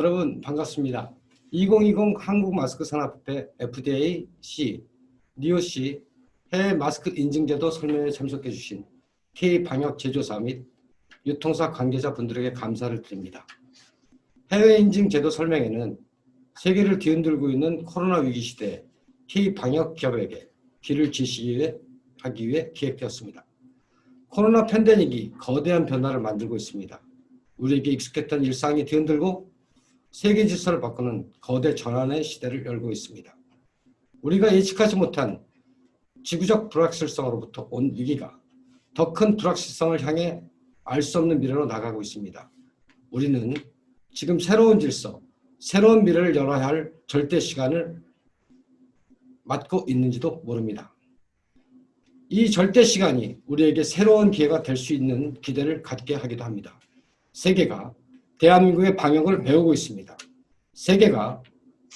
여러분 반갑습니다. 2020 한국마스크산업협회 FDA-C, NIOC 해외 마스크 인증제도 설명회에 참석해 주신 K방역 제조사 및 유통사 관계자분들에게 감사를 드립니다. 해외 인증 제도 설명회는 세계를 뒤흔들고 있는 코로나 위기 시대에 K방역 기업에게 길을 제시하기 위해 기획되었습니다. 코로나 팬데믹이 거대한 변화를 만들고 있습니다. 우리에게 익숙했던 일상이 뒤흔들고 세계 질서를 바꾸는 거대 전환의 시대를 열고 있습니다. 우리가 예측하지 못한 지구적 불확실성으로부터 온 위기가 더 큰 불확실성을 향해 알 수 없는 미래로 나가고 있습니다. 우리는 지금 새로운 질서, 새로운 미래를 열어야 할 절대 시간을 맞고 있는지도 모릅니다. 이 절대 시간이 우리에게 새로운 기회가 될 수 있는 기대를 갖게 하기도 합니다. 세계가 대한민국의 방역을 배우고 있습니다. 세계가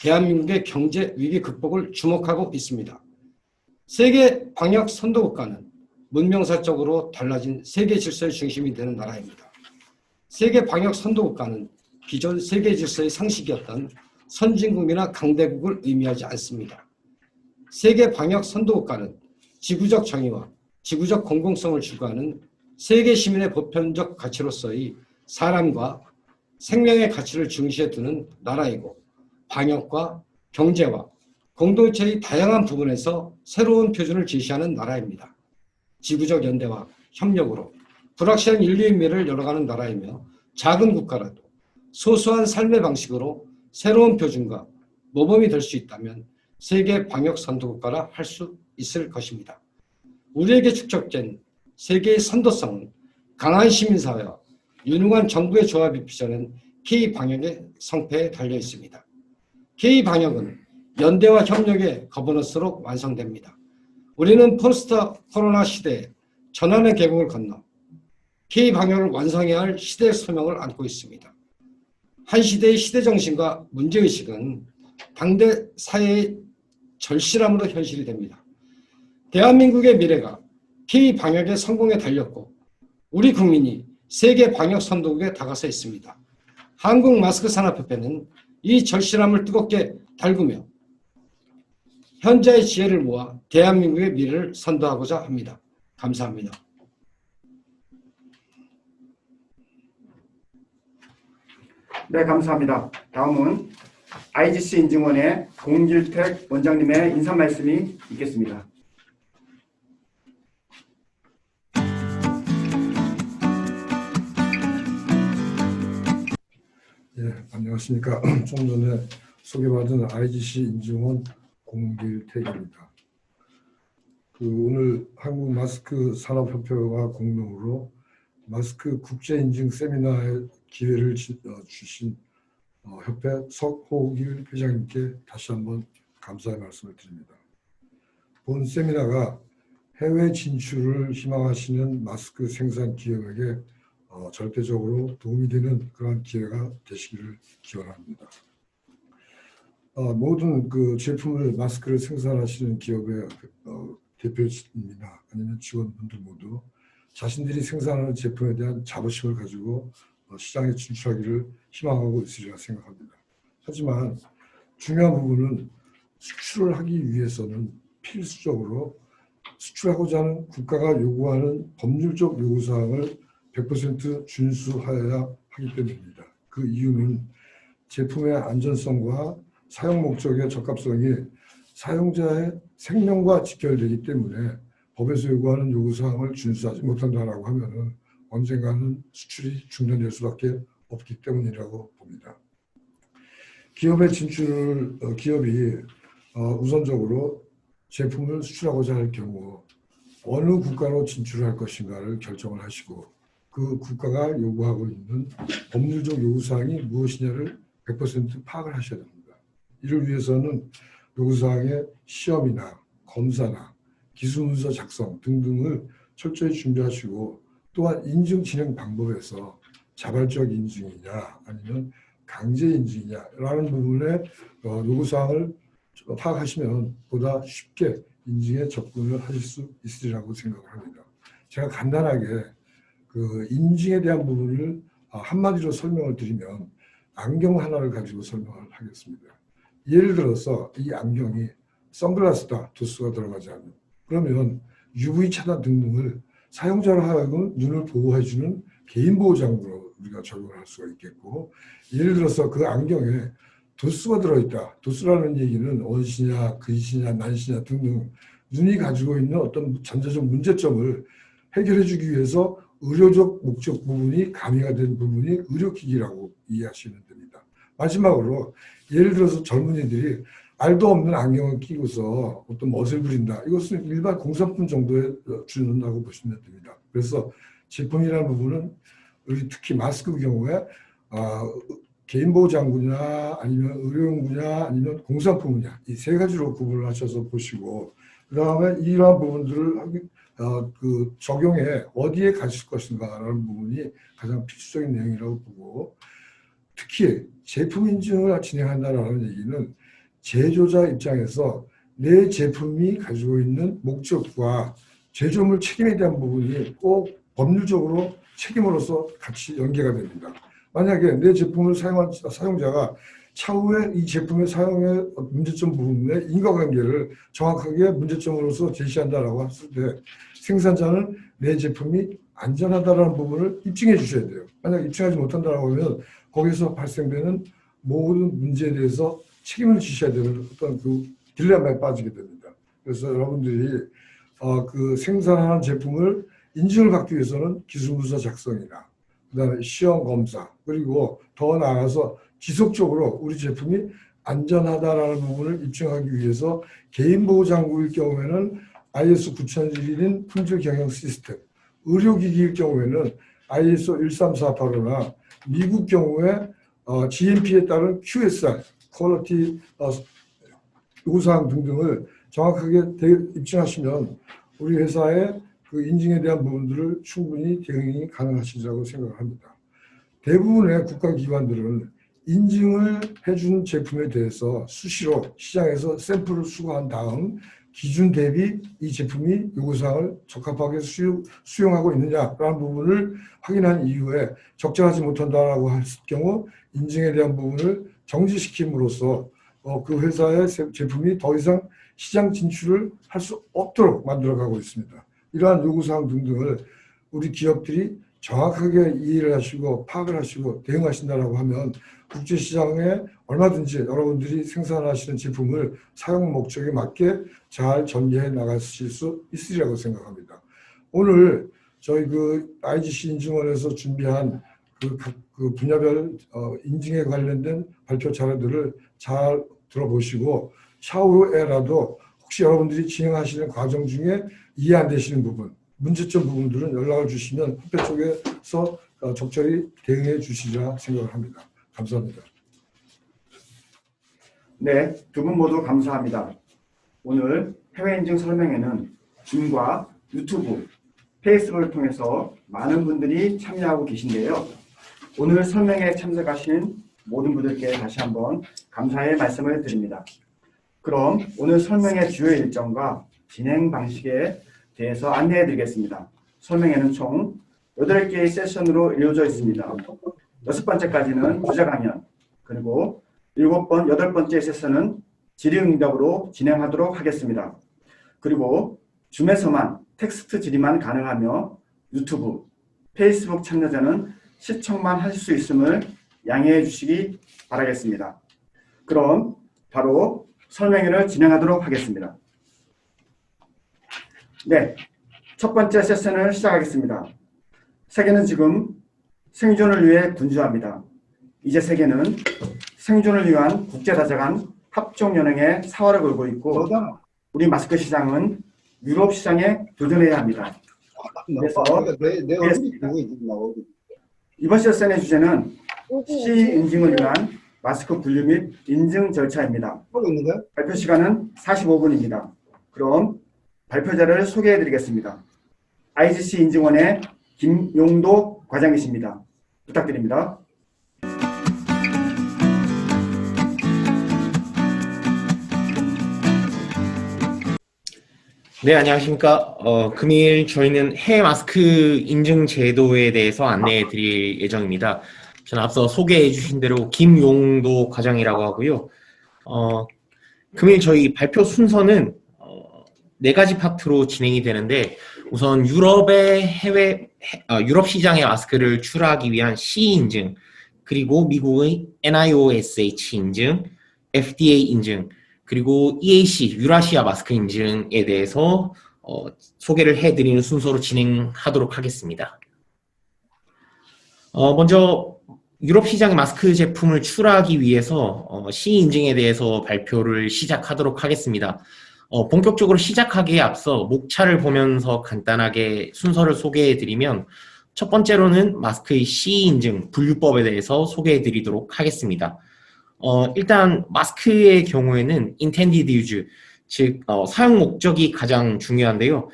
대한민국의 경제 위기 극복을 주목하고 있습니다. 세계 방역 선도국가는 문명사적으로 달라진 세계 질서의 중심이 되는 나라입니다. 세계 방역 선도국가는 기존 세계 질서의 상식이었던 선진국이나 강대국을 의미하지 않습니다. 세계 방역 선도국가는 지구적 정의와 지구적 공공성을 추구하는 세계 시민의 보편적 가치로서의 사람과 생명의 가치를 중시해 두는 나라이고, 방역과 경제와 공동체의 다양한 부분에서 새로운 표준을 제시하는 나라입니다. 지구적 연대와 협력으로 불확실한 인류의 미래를 열어가는 나라이며, 작은 국가라도 소소한 삶의 방식으로 새로운 표준과 모범이 될 수 있다면 세계 방역 선도국가라 할 수 있을 것입니다. 우리에게 축적된 세계의 선도성은 강한 시민사회와 유능한 정부의 조합이 빚어낸 K방역의 성패에 달려 있습니다. K방역은 연대와 협력의 거버넌스로 완성됩니다. 우리는 포스트 코로나 시대에 전환의 계곡을 건너 K방역을 완성해야 할 시대의 소명을 안고 있습니다. 한 시대의 시대정신과 문제의식은 당대 사회의 절실함으로 현실이 됩니다. 대한민국의 미래가 K방역의 성공에 달렸고, 우리 국민이 세계 방역 선도국에 다가서 있습니다. 한국마스크산업협회는 이 절실함을 뜨겁게 달구며 현재의 지혜를 모아 대한민국의 미래를 선도하고자 합니다. 감사합니다. 네, 감사합니다. 다음은 IGC 인증원의 공길택 원장님의 인사 말씀이 있겠습니다. 예, 안녕하십니까. 좀 전에 소개받은 IGC 인증원 공길택입니다. 오늘 한국마스크산업협회와 공동으로 마스크 국제인증 세미나에 기회를 주신 협회 석호길 회장님께 다시 한번 감사의 말씀을 드립니다. 본 세미나가 해외 진출을 희망하시는 마스크 생산 기업에게 절대적으로 도움이 되는 그러한 기회가 되시기를 기원합니다. 모든 제품을 마스크를 생산하시는 기업의 대표님이나 아니면 직원분들 모두 자신들이 생산하는 제품에 대한 자부심을 가지고 시장에 진출하기를 희망하고 있으리라 생각합니다. 하지만 중요한 부분은 수출을 하기 위해서는 필수적으로 수출하고자 하는 국가가 요구하는 법률적 요구사항을 100% 준수하여야 하기 때문입니다. 그 이유는 제품의 안전성과 사용 목적의 적합성이 사용자의 생명과 직결되기 때문에 법에서 요구하는 요구사항을 준수하지 못한다라고 하면은 언젠가는 수출이 중단될 수밖에 없기 때문이라고 봅니다. 기업이 우선적으로 제품을 수출하고자 할 경우 어느 국가로 진출할 것인가를 결정을 하시고, 그 국가가 요구하고 있는 법률적 요구사항이 무엇이냐를 100% 파악을 하셔야 됩니다. 이를 위해서는 요구사항의 시험이나 검사나 기술문서 작성 등등을 철저히 준비하시고, 또한 인증 진행 방법에서 자발적 인증이냐 아니면 강제 인증이냐라는 부분에 요구사항을 파악하시면 보다 쉽게 인증에 접근을 하실 수 있으리라고 생각을 합니다. 제가 간단하게 인증에 대한 부분을 한마디로 설명을 드리면, 안경 하나를 가지고 설명을 하겠습니다. 예를 들어서 이 안경이 선글라스다, 도수가 들어가지 않는. 그러면 UV 차단 등등을 사용자로 하여금 눈을 보호해주는 개인 보호 장구로 우리가 적용을 할 수가 있겠고, 예를 들어서 그 안경에 도수가 들어있다. 도수라는 얘기는 원시냐, 근시냐, 난시냐 등등 눈이 가지고 있는 어떤 전체적 문제점을 해결해주기 위해서 의료적 목적 부분이 가미가 된 부분이 의료기기라고 이해하시면 됩니다. 마지막으로 예를 들어서 젊은이들이 알도 없는 안경을 끼고서 어떤 멋을 부린다. 이것은 일반 공산품 정도에 준한다고 보시면 됩니다. 그래서 제품이라는 부분은 우리 특히 마스크 경우에 개인보호장구냐 아니면 의료용구냐 아니면 공산품이냐 이 세 가지로 구분을 하셔서 보시고, 그 다음에 이러한 부분들을 적용해 어디에 가실 것인가라는 부분이 가장 필수적인 내용이라고 보고, 특히 제품 인증을 진행한다는 얘기는 제조자 입장에서 내 제품이 가지고 있는 목적과 제조물 책임에 대한 부분이 꼭 법률적으로 책임으로서 같이 연계가 됩니다. 만약에 내 제품을 사용한 사용자가 차후에 이 제품의 사용의 문제점 부분의 인과관계를 정확하게 문제점으로서 제시한다라고 했을 때 생산자는 내 제품이 안전하다라는 부분을 입증해 주셔야 돼요. 만약 입증하지 못한다라고 하면 거기서 발생되는 모든 문제에 대해서 책임을 지셔야 되는 어떤 그 딜레마에 빠지게 됩니다. 그래서 여러분들이 그 생산하는 제품을 인증을 받기 위해서는 기술문서 작성이나 그다음에 시험 검사, 그리고 더 나아가서 지속적으로 우리 제품이 안전하다라는 부분을 입증하기 위해서 개인보호장구일 경우에는 ISO 9001인 품질 경영 시스템, 의료기기일 경우에는 ISO 13485나 미국 경우에 GMP에 따른 QSR, 퀄리티 요구사항 등등을 정확하게 입증하시면 우리 회사의 그 인증에 대한 부분들을 충분히 대응이 가능하시리라고 생각을 합니다. 대부분의 국가기관들은 인증을 해준 제품에 대해서 수시로 시장에서 샘플을 수거한 다음 기준 대비 이 제품이 요구사항을 적합하게 수용하고 있느냐라는 부분을 확인한 이후에 적절하지 못한다라고 했을 경우 인증에 대한 부분을 정지시킴으로써 그 회사의 제품이 더 이상 시장 진출을 할 수 없도록 만들어가고 있습니다. 이러한 요구사항 등등을 우리 기업들이 정확하게 이해를 하시고 파악을 하시고 대응하신다라고 하면 국제시장에 얼마든지 여러분들이 생산하시는 제품을 사용 목적에 맞게 잘 전개해 나가실 수 있으리라고 생각합니다. 오늘 저희 그 IGC 인증원에서 준비한 그 분야별 인증에 관련된 발표 자료들을 잘 들어보시고 차후에라도 혹시 여러분들이 진행하시는 과정 중에 이해 안 되시는 부분, 문제점 부분들은 연락을 주시면 협회 쪽에서 적절히 대응해 주시리라 생각을 합니다. 감사합니다. 네, 두 분 모두 감사합니다. 오늘 해외 인증 설명회는 줌과 유튜브, 페이스북을 통해서 많은 분들이 참여하고 계신데요. 오늘 설명회에 참석하신 모든 분들께 다시 한번 감사의 말씀을 드립니다. 그럼 오늘 설명회 주요 일정과 진행 방식에 대해서 안내해 드리겠습니다. 설명회는 총 8개의 세션으로 이루어져 있습니다. 6번째까지는 주제 강연, 그리고 8번째 세션은 질의응답으로 진행하도록 하겠습니다. 그리고 줌에서만 텍스트 질의만 가능하며 유튜브, 페이스북 참여자는 시청만 하실 수 있음을 양해해 주시기 바라겠습니다. 그럼 바로 설명회를 진행하도록 하겠습니다. 네, 첫 번째 세션을 시작하겠습니다. 세계는 지금 생존을 위해 분주합니다. 이제 세계는 생존을 위한 국제다자간 합종연행의 사활을 걸고 있고 우리 마스크 시장은 유럽 시장에 도전해야 합니다. 그래서 이번 세션의 주제는 인증을 위한 마스크 분류 및 인증 절차입니다. 발표 시간은 45분입니다. 그럼 발표자를 소개해드리겠습니다. IGC 인증원의 김용도 과장이십니다. 부탁드립니다. 네, 안녕하십니까. 금일 저희는 해외 마스크 인증 제도에 대해서 안내해 드릴 예정입니다. 저는 앞서 소개해 주신 대로 김용도 과장이라고 하고요. 금일 저희 발표 순서는 4가지 파트로 진행이 되는데, 우선 유럽 시장의 마스크를 출하하기 위한 CE 인증, 그리고 미국의 NIOSH 인증, FDA 인증, 그리고 EAC, 유라시아 마스크 인증에 대해서 소개를 해드리는 순서로 진행하도록 하겠습니다. 먼저 유럽 시장의 마스크 제품을 출하하기 위해서 CE 인증에 대해서 발표를 시작하도록 하겠습니다. 본격적으로 시작하기에 앞서 목차를 보면서 간단하게 순서를 소개해드리면, 첫 번째로는 마스크의 CE 인증 분류법에 대해서 소개해드리도록 하겠습니다. 일단 마스크의 경우에는 intended use, 즉 사용 목적이 가장 중요한데요.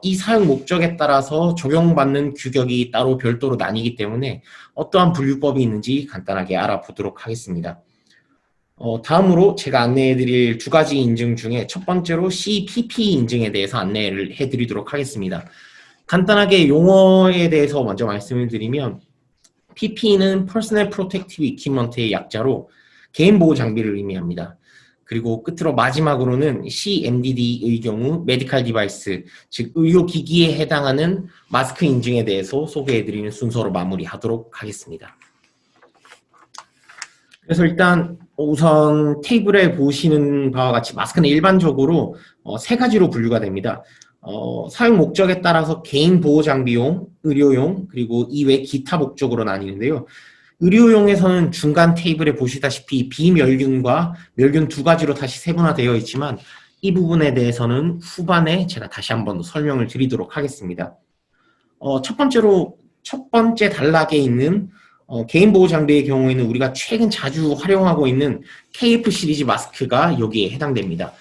이 사용 목적에 따라서 적용받는 규격이 따로 별도로 나뉘기 때문에 어떠한 분류법이 있는지 간단하게 알아보도록 하겠습니다. 다음으로 제가 안내해드릴 2가지 인증 중에 첫 번째로 CPP 인증에 대해서 안내를 해드리도록 하겠습니다. 간단하게 용어에 대해서 먼저 말씀을 드리면, PPE는 Personal Protective Equipment의 약자로 개인 보호 장비를 의미합니다. 그리고 끝으로 마지막으로는 CMDD의 경우 메디컬 디바이스, 즉 의료기기에 해당하는 마스크 인증에 대해서 소개해드리는 순서로 마무리하도록 하겠습니다. 그래서 일단 우선 테이블에 보시는 바와 같이 마스크는 일반적으로 3가지로 분류가 됩니다. 사용 목적에 따라서 개인 보호 장비용, 의료용, 그리고 이외 기타 목적으로 나뉘는데요. 의료용에서는 중간 테이블에 보시다시피 비멸균과 멸균 2가지로 다시 세분화되어 있지만, 이 부분에 대해서는 후반에 제가 다시 한번 더 설명을 드리도록 하겠습니다. 첫 번째 단락에 있는 개인 보호 장비의 경우에는 우리가 최근 자주 활용하고 있는 KF 시리즈 마스크가 여기에 해당됩니다.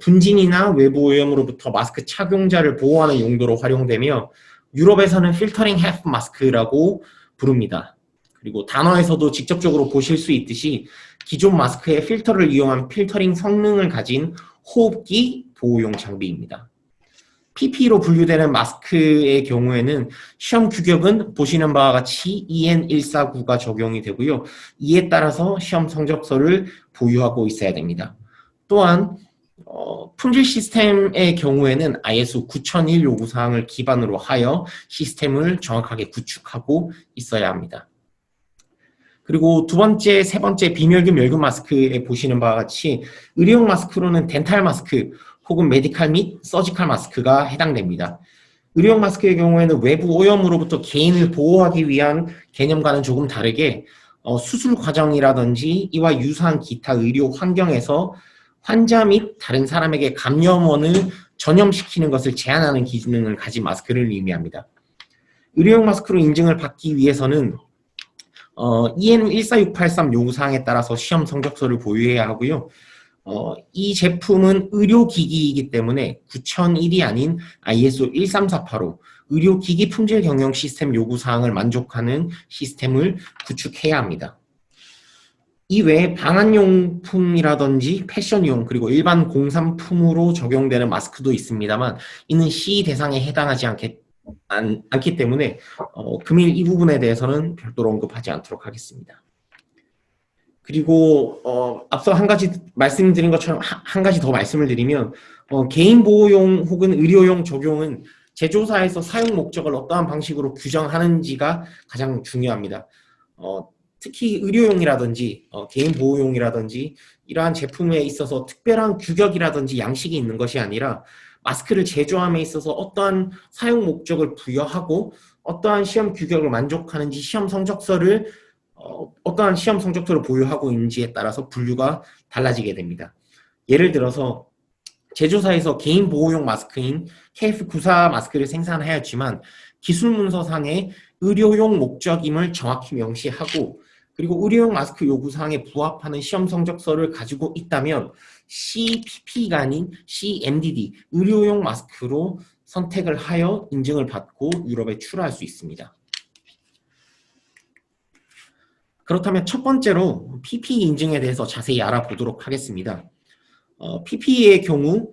분진이나 외부 오염으로부터 마스크 착용자를 보호하는 용도로 활용되며, 유럽에서는 필터링 헤프 마스크라고 부릅니다. 그리고 단어에서도 직접적으로 보실 수 있듯이 기존 마스크의 필터를 이용한 필터링 성능을 가진 호흡기 보호용 장비입니다. PPE로 분류되는 마스크의 경우에는 시험 규격은 보시는 바와 같이 EN149가 적용이 되고요. 이에 따라서 시험 성적서를 보유하고 있어야 됩니다. 또한 품질 시스템의 경우에는 ISO 9001 요구사항을 기반으로 하여 시스템을 정확하게 구축하고 있어야 합니다. 그리고 2번째, 3번째 비멸균 멸균 마스크에 보시는 바와 같이 의료용 마스크로는 덴탈 마스크 혹은 메디칼 및 서지컬 마스크가 해당됩니다. 의료용 마스크의 경우에는 외부 오염으로부터 개인을 보호하기 위한 개념과는 조금 다르게 수술 과정이라든지 이와 유사한 기타 의료 환경에서 환자 및 다른 사람에게 감염원을 전염시키는 것을 제한하는 기능을 가진 마스크를 의미합니다. 의료용 마스크로 인증을 받기 위해서는 EN 14683 요구사항에 따라서 시험 성적서를 보유해야 하고요. 이 제품은 의료기기이기 때문에 9001이 아닌 ISO 13485 의료기기 품질 경영 시스템 요구사항을 만족하는 시스템을 구축해야 합니다. 이외에 방한용품이라든지 패션용 그리고 일반 공산품으로 적용되는 마스크도 있습니다만, 이는 CE 대상에 해당하지 않기 때문에 금일 이 부분에 대해서는 별도로 언급하지 않도록 하겠습니다. 그리고 앞서 한 가지 말씀드린 것처럼 한 가지 더 말씀을 드리면, 개인 보호용 혹은 의료용 적용은 제조사에서 사용 목적을 어떠한 방식으로 규정하는지가 가장 중요합니다. 특히 의료용이라든지 개인 보호용이라든지 이러한 제품에 있어서 특별한 규격이라든지 양식이 있는 것이 아니라, 마스크를 제조함에 있어서 어떠한 사용 목적을 부여하고 어떠한 시험 규격을 만족하는지 어떠한 시험 성적서를 보유하고 있는지에 따라서 분류가 달라지게 됩니다. 예를 들어서 제조사에서 개인 보호용 마스크인 KF94 마스크를 생산하였지만 기술 문서상에 의료용 목적임을 정확히 명시하고, 그리고 의료용 마스크 요구사항에 부합하는 시험 성적서를 가지고 있다면 CPP가 아닌 CMDD, 의료용 마스크로 선택을 하여 인증을 받고 유럽에 출하할 수 있습니다. 그렇다면 첫 번째로 PPE 인증에 대해서 자세히 알아보도록 하겠습니다. PPE의 경우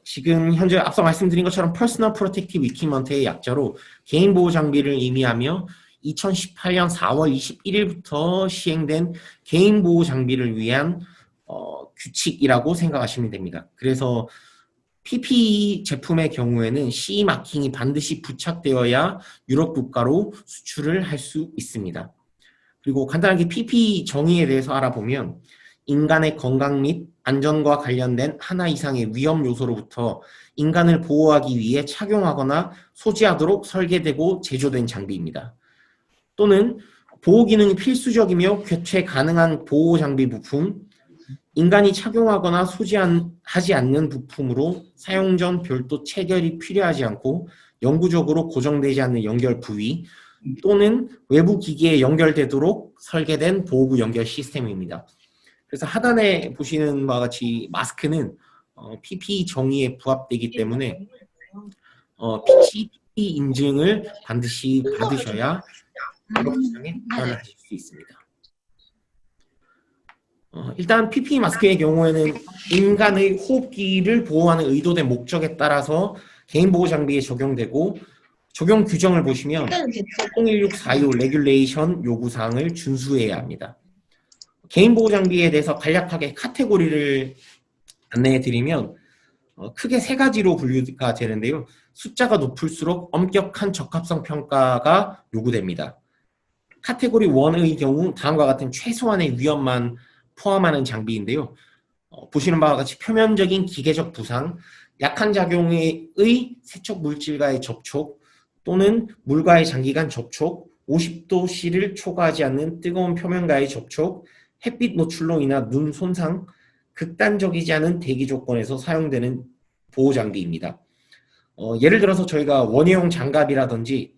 지금 현재 앞서 말씀드린 것처럼 Personal Protective Equipment의 약자로 개인 보호 장비를 의미하며 2018년 4월 21일부터 시행된 개인 보호 장비를 위한 규칙이라고 생각하시면 됩니다. 그래서 PPE 제품의 경우에는 CE 마킹이 반드시 부착되어야 유럽 국가로 수출을 할 수 있습니다. 그리고 간단하게 PPE 정의에 대해서 알아보면 인간의 건강 및 안전과 관련된 하나 이상의 위험 요소로부터 인간을 보호하기 위해 착용하거나 소지하도록 설계되고 제조된 장비입니다. 또는 보호 기능이 필수적이며 교체 가능한 보호 장비 부품, 인간이 착용하거나 소지하지 않는 부품으로 사용 전 별도 체결이 필요하지 않고 영구적으로 고정되지 않는 연결 부위 또는 외부 기기에 연결되도록 설계된 보호구 연결 시스템입니다. 그래서 하단에 보시는 바와 같이 마스크는 PPE 정의에 부합되기 때문에 PPE 인증을 반드시 받으셔야 유럽 시장에 입간을 하실 수 있습니다. 일단 PPE 마스크의 경우에는 인간의 호흡기를 보호하는 의도된 목적에 따라서 개인 보호 장비에 적용되고 적용 규정을 보시면 01645 레귤레이션 요구사항을 준수해야 합니다. 개인 보호 장비에 대해서 간략하게 카테고리를 안내해 드리면 크게 세 가지로 분류가 되는데요. 숫자가 높을수록 엄격한 적합성 평가가 요구됩니다. 카테고리 1의 경우 다음과 같은 최소한의 위험만 포함하는 장비인데요. 보시는 바와 같이 표면적인 기계적 부상, 약한 작용의 세척 물질과의 접촉 또는 물과의 장기간 접촉, 50도씨를 초과하지 않는 뜨거운 표면과의 접촉, 햇빛 노출로 인한 눈 손상, 극단적이지 않은 대기 조건에서 사용되는 보호 장비입니다. 예를 들어서 저희가 원예용 장갑이라든지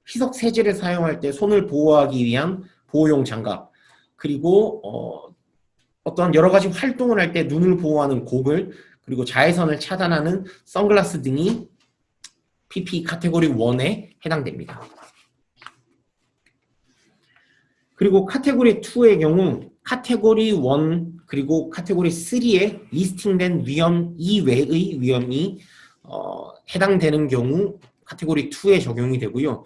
희석 세제를 사용할 때 손을 보호하기 위한 보호용 장갑, 그리고 어떠한 여러 가지 활동을 할 때 눈을 보호하는 고글, 그리고 자외선을 차단하는 선글라스 등이 PPE 카테고리 1에 해당됩니다. 그리고 카테고리 2의 경우 카테고리 1 그리고 카테고리 3에 리스팅된 위험 이외의 위험이 해당되는 경우 카테고리 2에 적용이 되고요.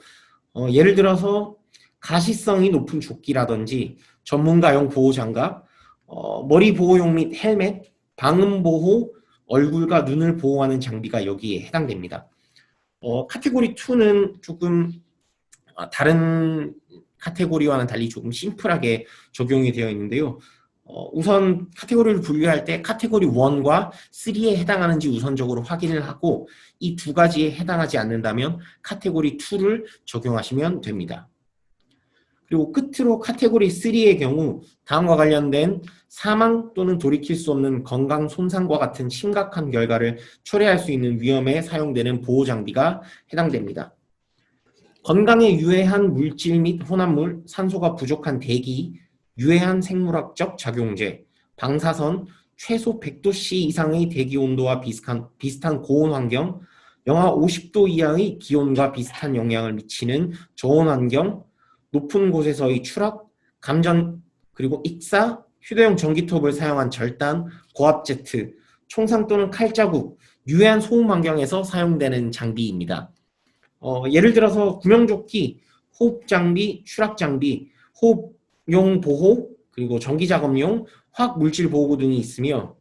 예를 들어서 가시성이 높은 조끼라든지 전문가용 보호장갑, 머리 보호용 및 헬멧, 방음 보호, 얼굴과 눈을 보호하는 장비가 여기에 해당됩니다. 카테고리 2는 조금 다른 카테고리와는 달리 조금 심플하게 적용이 되어 있는데요. 우선 카테고리를 분류할 때 카테고리 1과 3에 해당하는지 우선적으로 확인을 하고 이 두 가지에 해당하지 않는다면 카테고리 2를 적용하시면 됩니다. 그리고 끝으로 카테고리 3의 경우 다음과 관련된 사망 또는 돌이킬 수 없는 건강 손상과 같은 심각한 결과를 초래할 수 있는 위험에 사용되는 보호 장비가 해당됩니다. 건강에 유해한 물질 및 혼합물, 산소가 부족한 대기, 유해한 생물학적 작용제, 방사선, 최소 100도씨 이상의 대기 온도와 비슷한 고온 환경, 영하 50도 이하의 기온과 비슷한 영향을 미치는 저온 환경, 높은 곳에서의 추락, 감전, 그리고 익사, 휴대용 전기톱을 사용한 절단, 고압 제트, 총상 또는 칼자국, 유해한 소음 환경에서 사용되는 장비입니다. 예를 들어서 구명조끼, 호흡장비, 추락장비, 호흡용 보호, 그리고 전기작업용, 화학물질 보호구 등이 있으며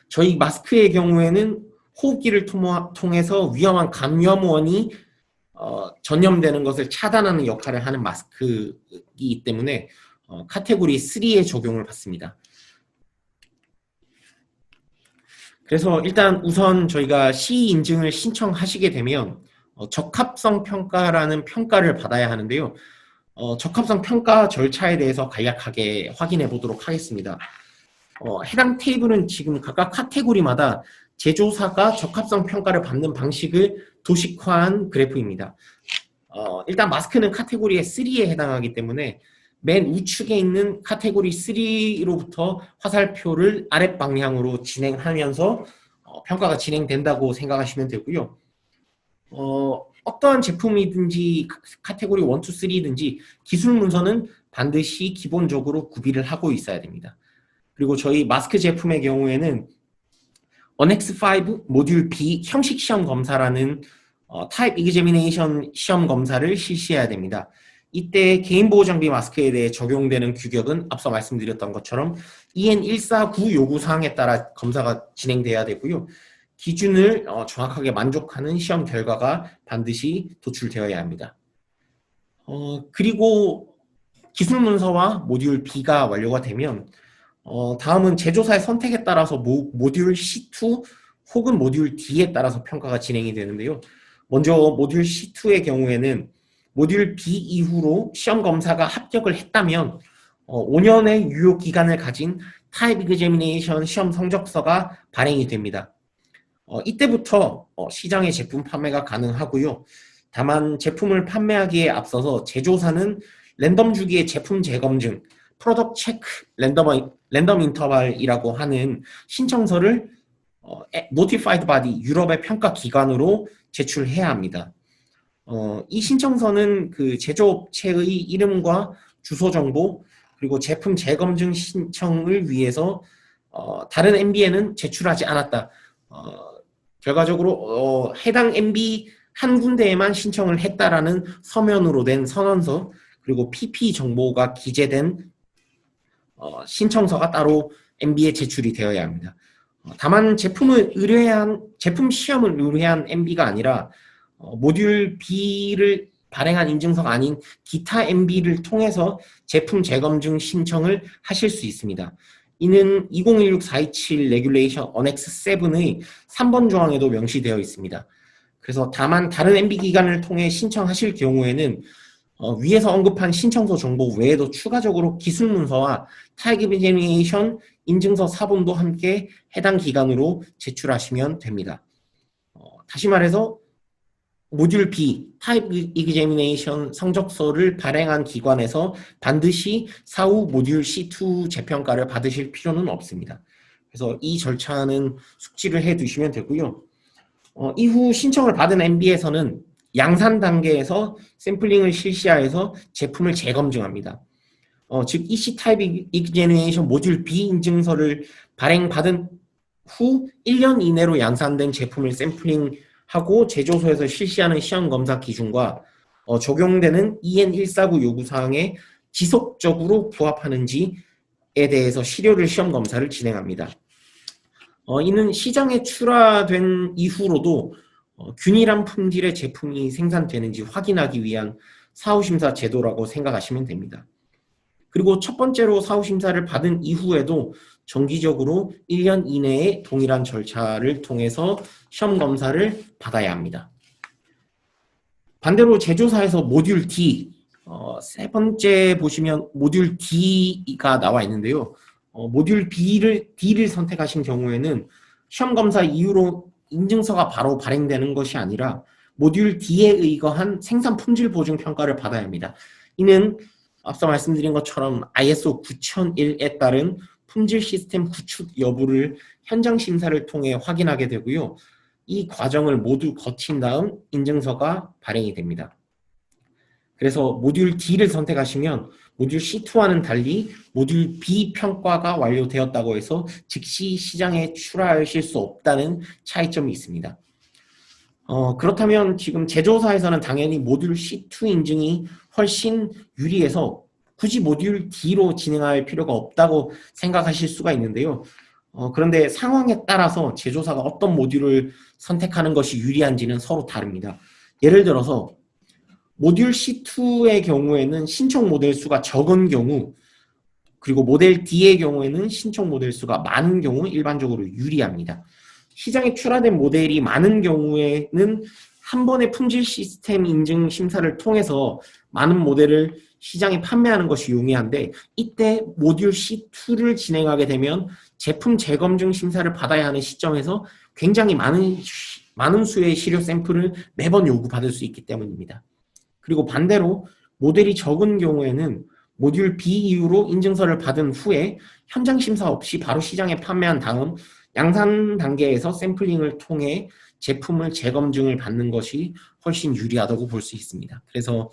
저희 마스크의 경우에는 호흡기를 통해서 위험한 감염원이 전염되는 것을 차단하는 역할을 하는 마스크이기 때문에 카테고리 3에 적용을 받습니다. 그래서 일단 우선 저희가 CE 인증을 신청하시게 되면 적합성 평가라는 평가를 받아야 하는데요. 적합성 평가 절차에 대해서 간략하게 확인해 보도록 하겠습니다. 해당 테이블은 지금 각각 카테고리마다 제조사가 적합성 평가를 받는 방식을 도식화한 그래프입니다. 일단 마스크는 카테고리 3에 해당하기 때문에 맨 우측에 있는 카테고리 3로부터 화살표를 아랫 방향으로 진행하면서 평가가 진행된다고 생각하시면 되고요. 어떠한 제품이든지 카테고리 1, 2, 3든지 기술 문서는 반드시 기본적으로 구비를 하고 있어야 됩니다. 그리고 저희 마스크 제품의 경우에는 언엑스5 모듈 B 형식 시험 검사라는 타입 이그제미네이션 시험 검사를 실시해야 됩니다. 이때 개인 보호 장비 마스크에 대해 적용되는 규격은 앞서 말씀드렸던 것처럼 EN149 요구 사항에 따라 검사가 진행돼야 되고요. 기준을 정확하게 만족하는 시험 결과가 반드시 도출되어야 합니다. 그리고 기술 문서와 모듈 B가 완료가 되면 다음은 제조사의 선택에 따라서 모듈 C2 혹은 모듈 D에 따라서 평가가 진행이 되는데요. 먼저 모듈 C2의 경우에는 모듈 B 이후로 시험 검사가 합격을 했다면 5년의 유효 기간을 가진 타입 이그제미네이션 시험 성적서가 발행이 됩니다. 이때부터 시장에 제품 판매가 가능하고요. 다만 제품을 판매하기에 앞서서 제조사는 랜덤 주기의 제품 재검증, 프로덕트 체크 랜덤 인터벌이라고 하는 신청서를 노티파이드 바디 유럽의 평가 기관으로 제출해야 합니다. 이 신청서는 그 제조업체의 이름과 주소 정보 그리고 제품 재검증 신청을 위해서 다른 MB에는 제출하지 않았다. 결과적으로 해당 MB 한 군데에만 신청을 했다라는 서면으로 된 선언서 그리고 PP 정보가 기재된 신청서가 따로 MB에 제출이 되어야 합니다. 다만 제품 시험을 의뢰한 MB가 아니라 모듈 B를 발행한 인증서가 아닌 기타 MB를 통해서 제품 재검증 신청을 하실 수 있습니다. 이는 2016-427 레귤레이션 어넥스 7의 3번 조항에도 명시되어 있습니다. 그래서 다만 다른 MB 기관을 통해 신청하실 경우에는 위에서 언급한 신청서 정보 외에도 추가적으로 기술 문서와 타입 이그제미네이션 인증서 사본도 함께 해당 기관으로 제출하시면 됩니다. 다시 말해서 모듈 B, 타입 이그제미네이션 성적서를 발행한 기관에서 반드시 사후 모듈 C2 재평가를 받으실 필요는 없습니다. 그래서 이 절차는 숙지를 해두시면 되고요. 이후 신청을 받은 MB에서는 양산 단계에서 샘플링을 실시하여서 제품을 재검증합니다. 즉 EC 타입 이그제미네이션 모듈 B 인증서를 발행받은 후 1년 이내로 양산된 제품을 샘플링하고 제조소에서 실시하는 시험 검사 기준과 적용되는 EN149 요구사항에 지속적으로 부합하는지에 대해서 시료를 시험 검사를 진행합니다. 이는 시장에 출하된 이후로도 균일한 품질의 제품이 생산되는지 확인하기 위한 사후심사 제도라고 생각하시면 됩니다. 그리고 첫 번째로 사후심사를 받은 이후에도 정기적으로 1년 이내에 동일한 절차를 통해서 시험 검사를 받아야 합니다. 반대로 제조사에서 모듈 D, 세 번째 보시면 모듈 D가 나와 있는데요. 모듈 D를 선택하신 경우에는 시험 검사 이후로 인증서가 바로 발행되는 것이 아니라 모듈 D에 의거한 생산 품질 보증 평가를 받아야 합니다. 이는 앞서 말씀드린 것처럼 ISO 9001에 따른 품질 시스템 구축 여부를 현장 심사를 통해 확인하게 되고요. 이 과정을 모두 거친 다음 인증서가 발행이 됩니다. 그래서 모듈 D를 선택하시면 모듈 C2와는 달리 모듈 B 평가가 완료되었다고 해서 즉시 시장에 출하하실 수 없다는 차이점이 있습니다. 그렇다면 지금 제조사에서는 당연히 모듈 C2 인증이 훨씬 유리해서 굳이 모듈 D로 진행할 필요가 없다고 생각하실 수가 있는데요. 그런데 상황에 따라서 제조사가 어떤 모듈을 선택하는 것이 유리한지는 서로 다릅니다. 예를 들어서 모듈 C2의 경우에는 신청 모델 수가 적은 경우 그리고 모델 D의 경우에는 신청 모델 수가 많은 경우 일반적으로 유리합니다. 시장에 출하된 모델이 많은 경우에는 한 번의 품질 시스템 인증 심사를 통해서 많은 모델을 시장에 판매하는 것이 용이한데 이때 모듈 C2를 진행하게 되면 제품 재검증 심사를 받아야 하는 시점에서 굉장히 많은 수의 시료 샘플을 매번 요구받을 수 있기 때문입니다. 그리고 반대로 모델이 적은 경우에는 모듈 B 이후로 인증서를 받은 후에 현장 심사 없이 바로 시장에 판매한 다음 양산 단계에서 샘플링을 통해 제품을 재검증을 받는 것이 훨씬 유리하다고 볼 수 있습니다. 그래서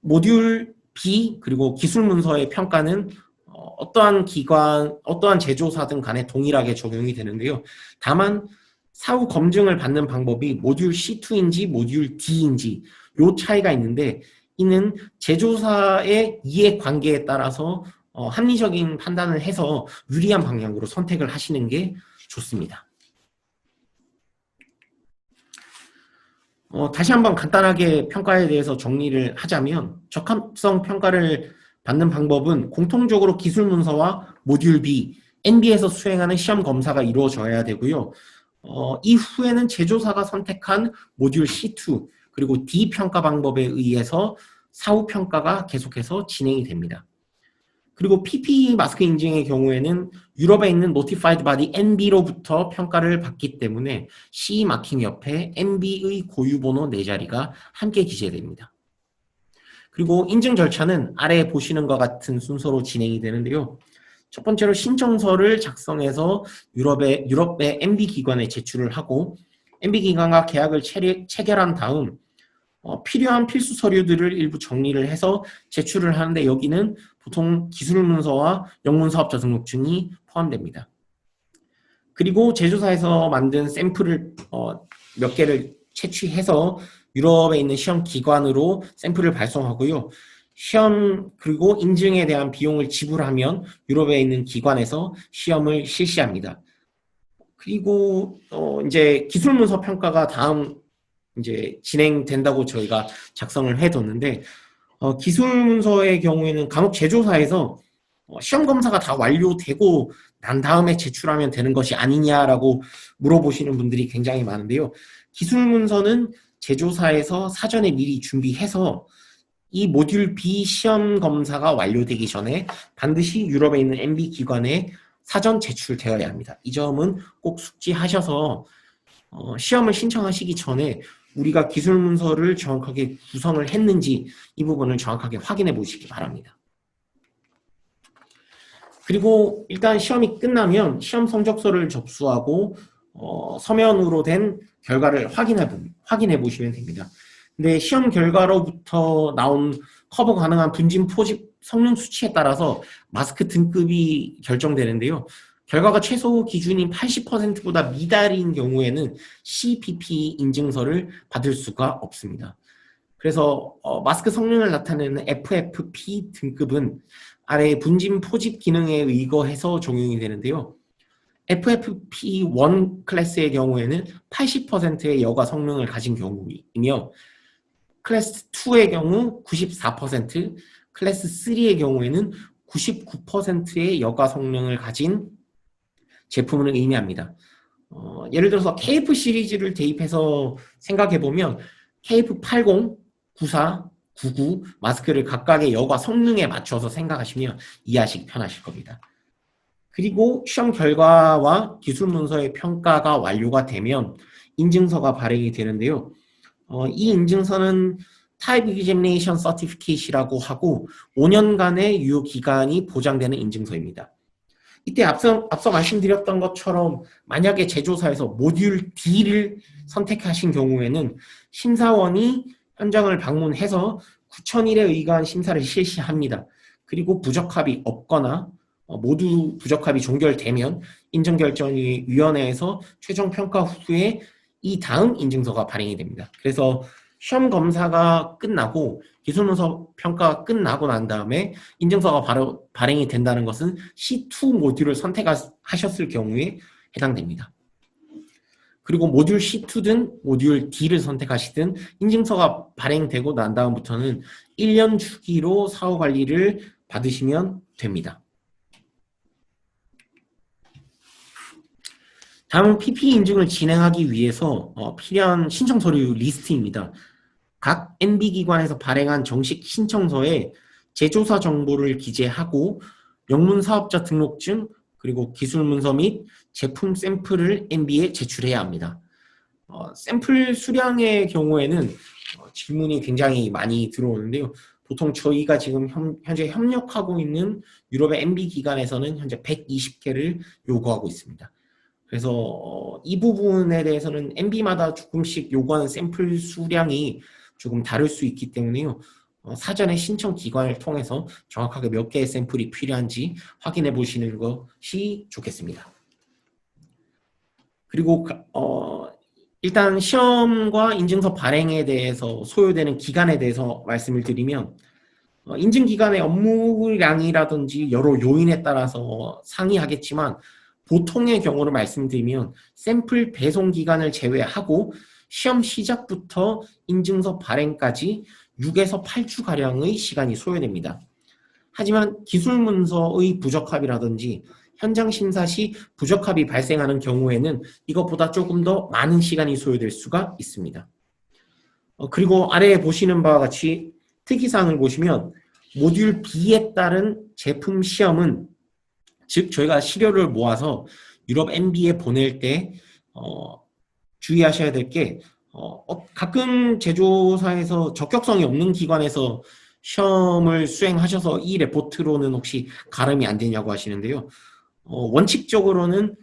모듈 B 그리고 기술 문서의 평가는 어떠한 기관, 어떠한 제조사든 간에 동일하게 적용이 되는데요. 다만 사후 검증을 받는 방법이 모듈 C2인지 모듈 D인지 요 차이가 있는데 이는 제조사의 이해관계에 따라서 합리적인 판단을 해서 유리한 방향으로 선택을 하시는 게 좋습니다. 다시 한번 간단하게 평가에 대해서 정리를 하자면 적합성 평가를 받는 방법은 공통적으로 기술 문서와 모듈 B, NB에서 수행하는 시험 검사가 이루어져야 되고요. 이후에는 제조사가 선택한 모듈 C2 그리고 D 평가 방법에 의해서 사후 평가가 계속해서 진행이 됩니다. 그리고 PPE 마스크 인증의 경우에는 유럽에 있는 Notified Body NB로부터 평가를 받기 때문에 CE 마킹 옆에 NB의 고유번호 4자리가 함께 기재됩니다. 그리고 인증 절차는 아래에 보시는 것 같은 순서로 진행이 되는데요. 첫 번째로 신청서를 작성해서 유럽의 NB 기관에 제출을 하고 NB 기관과 계약을 체결한 다음 필요한 필수 서류들을 일부 정리를 해서 제출을 하는데 여기는 보통 기술문서와 영문사업자 등록증이 포함됩니다. 그리고 제조사에서 만든 샘플을 몇 개를 채취해서 유럽에 있는 시험 기관으로 샘플을 발송하고요. 시험 그리고 인증에 대한 비용을 지불하면 유럽에 있는 기관에서 시험을 실시합니다. 그리고 이제 기술문서 평가가 다음 이제 진행된다고 저희가 작성을 해뒀는데 기술문서의 경우에는 간혹 제조사에서 시험 검사가 다 완료되고 난 다음에 제출하면 되는 것이 아니냐라고 물어보시는 분들이 굉장히 많은데요. 기술문서는 제조사에서 사전에 미리 준비해서 이 모듈 B 시험 검사가 완료되기 전에 반드시 유럽에 있는 NB 기관에 사전 제출되어야 합니다. 이 점은 꼭 숙지하셔서 시험을 신청하시기 전에 우리가 기술 문서를 정확하게 구성을 했는지 이 부분을 정확하게 확인해 보시기 바랍니다. 그리고 일단 시험이 끝나면 시험 성적서를 접수하고 서면으로 된 결과를 확인해 보시면 됩니다. 근데 시험 결과로부터 나온 커버 가능한 분진 포집 성능 수치에 따라서 마스크 등급이 결정되는데요. 결과가 최소 기준인 80%보다 미달인 경우에는 CPP 인증서를 받을 수가 없습니다. 그래서 마스크 성능을 나타내는 FFP 등급은 아래 분진 포집 기능에 의거해서 적용이 되는데요. FFP1 클래스의 경우에는 80%의 여과 성능을 가진 경우이며 클래스 2의 경우 94%, 클래스 3의 경우에는 99%의 여과 성능을 가진 제품을 의미합니다. 예를 들어서 KF 시리즈를 대입해서 생각해보면 KF80, 94, 99 마스크를 각각의 여과 성능에 맞춰서 생각하시면 이해하시기 편하실 겁니다. 그리고 시험 결과와 기술 문서의 평가가 완료가 되면 인증서가 발행이 되는데요. 이 인증서는 Type Examination Certificate이라고 하고 5년간의 유효 기간이 보장되는 인증서입니다. 이때 앞서 말씀드렸던 것처럼 만약에 제조사에서 모듈 D를 선택하신 경우에는 심사원이 현장을 방문해서 9001에 의거한 심사를 실시합니다. 그리고 부적합이 없거나 모두 부적합이 종결되면 인정결정위원회에서 최종 평가 후에 이 다음 인증서가 발행이 됩니다. 그래서 시험 검사가 끝나고 기술문서 평가가 끝나고 난 다음에 인증서가 바로 발행이 된다는 것은 C2 모듈을 선택하셨을 경우에 해당됩니다. 그리고 모듈 C2든 모듈 D를 선택하시든 인증서가 발행되고 난 다음부터는 1년 주기로 사후 관리를 받으시면 됩니다. 다음은 PP 인증을 진행하기 위해서 필요한 신청 서류 리스트입니다. 각 NB 기관에서 발행한 정식 신청서에 제조사 정보를 기재하고 영문 사업자 등록증 그리고 기술 문서 및 제품 샘플을 NB에 제출해야 합니다. 샘플 수량의 경우에는 질문이 굉장히 많이 들어오는데요. 보통 저희가 지금 현재 협력하고 있는 유럽의 NB 기관에서는 현재 120개를 요구하고 있습니다. 그래서 이 부분에 대해서는 NB마다 조금씩 요구하는 샘플 수량이 조금 다를 수 있기 때문에요. 사전에 신청 기관을 통해서 정확하게 몇 개의 샘플이 필요한지 확인해 보시는 것이 좋겠습니다. 그리고 일단 시험과 인증서 발행에 대해서 소요되는 기간에 대해서 말씀을 드리면 인증기관의 업무량이라든지 여러 요인에 따라서 상이하겠지만 보통의 경우를 말씀드리면 샘플 배송 기간을 제외하고 시험 시작부터 인증서 발행까지 6에서 8주가량의 시간이 소요됩니다. 하지만 기술문서의 부적합이라든지 현장 심사 시 부적합이 발생하는 경우에는 이것보다 조금 더 많은 시간이 소요될 수가 있습니다. 그리고 아래에 보시는 바와 같이 특이사항을 보시면 모듈 B에 따른 제품 시험은 즉 저희가 시료를 모아서 유럽 MB에 보낼 때 주의하셔야 될 게 가끔 제조사에서 적격성이 없는 기관에서 시험을 수행하셔서 이 레포트로는 혹시 가름이 안 되냐고 하시는데요. 원칙적으로는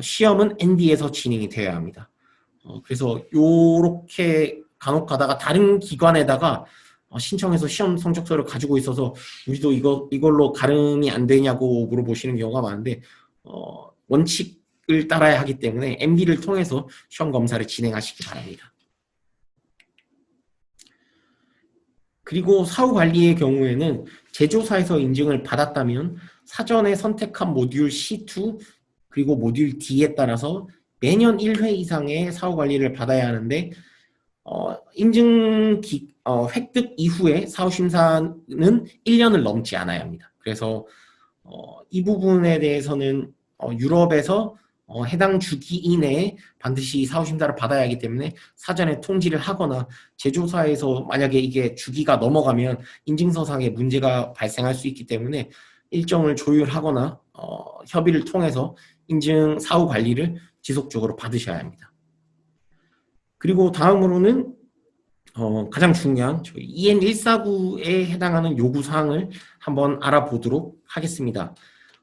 시험은 NB에서 진행이 되어야 합니다. 그래서 요렇게 간혹 가다가 다른 기관에다가 신청해서 시험 성적서를 가지고 있어서 우리도 이걸로 가름이 안 되냐고 물어보시는 경우가 많은데 원칙을 따라야 하기 때문에 MB를 통해서 시험 검사를 진행하시기 바랍니다. 그리고 사후 관리의 경우에는 제조사에서 인증을 받았다면 사전에 선택한 모듈 C2 그리고 모듈 D에 따라서 매년 1회 이상의 사후 관리를 받아야 하는데 인증 획득 이후에 사후 심사는 1년을 넘지 않아야 합니다. 그래서 이 부분에 대해서는 유럽에서 해당 주기 이내에 반드시 사후 심사를 받아야 하기 때문에 사전에 통지를 하거나 제조사에서 만약에 이게 주기가 넘어가면 인증서상에 문제가 발생할 수 있기 때문에 일정을 조율하거나 협의를 통해서 인증 사후 관리를 지속적으로 받으셔야 합니다. 그리고 다음으로는 가장 중요한 저희 EN 149에 해당하는 요구사항을 한번 알아보도록 하겠습니다.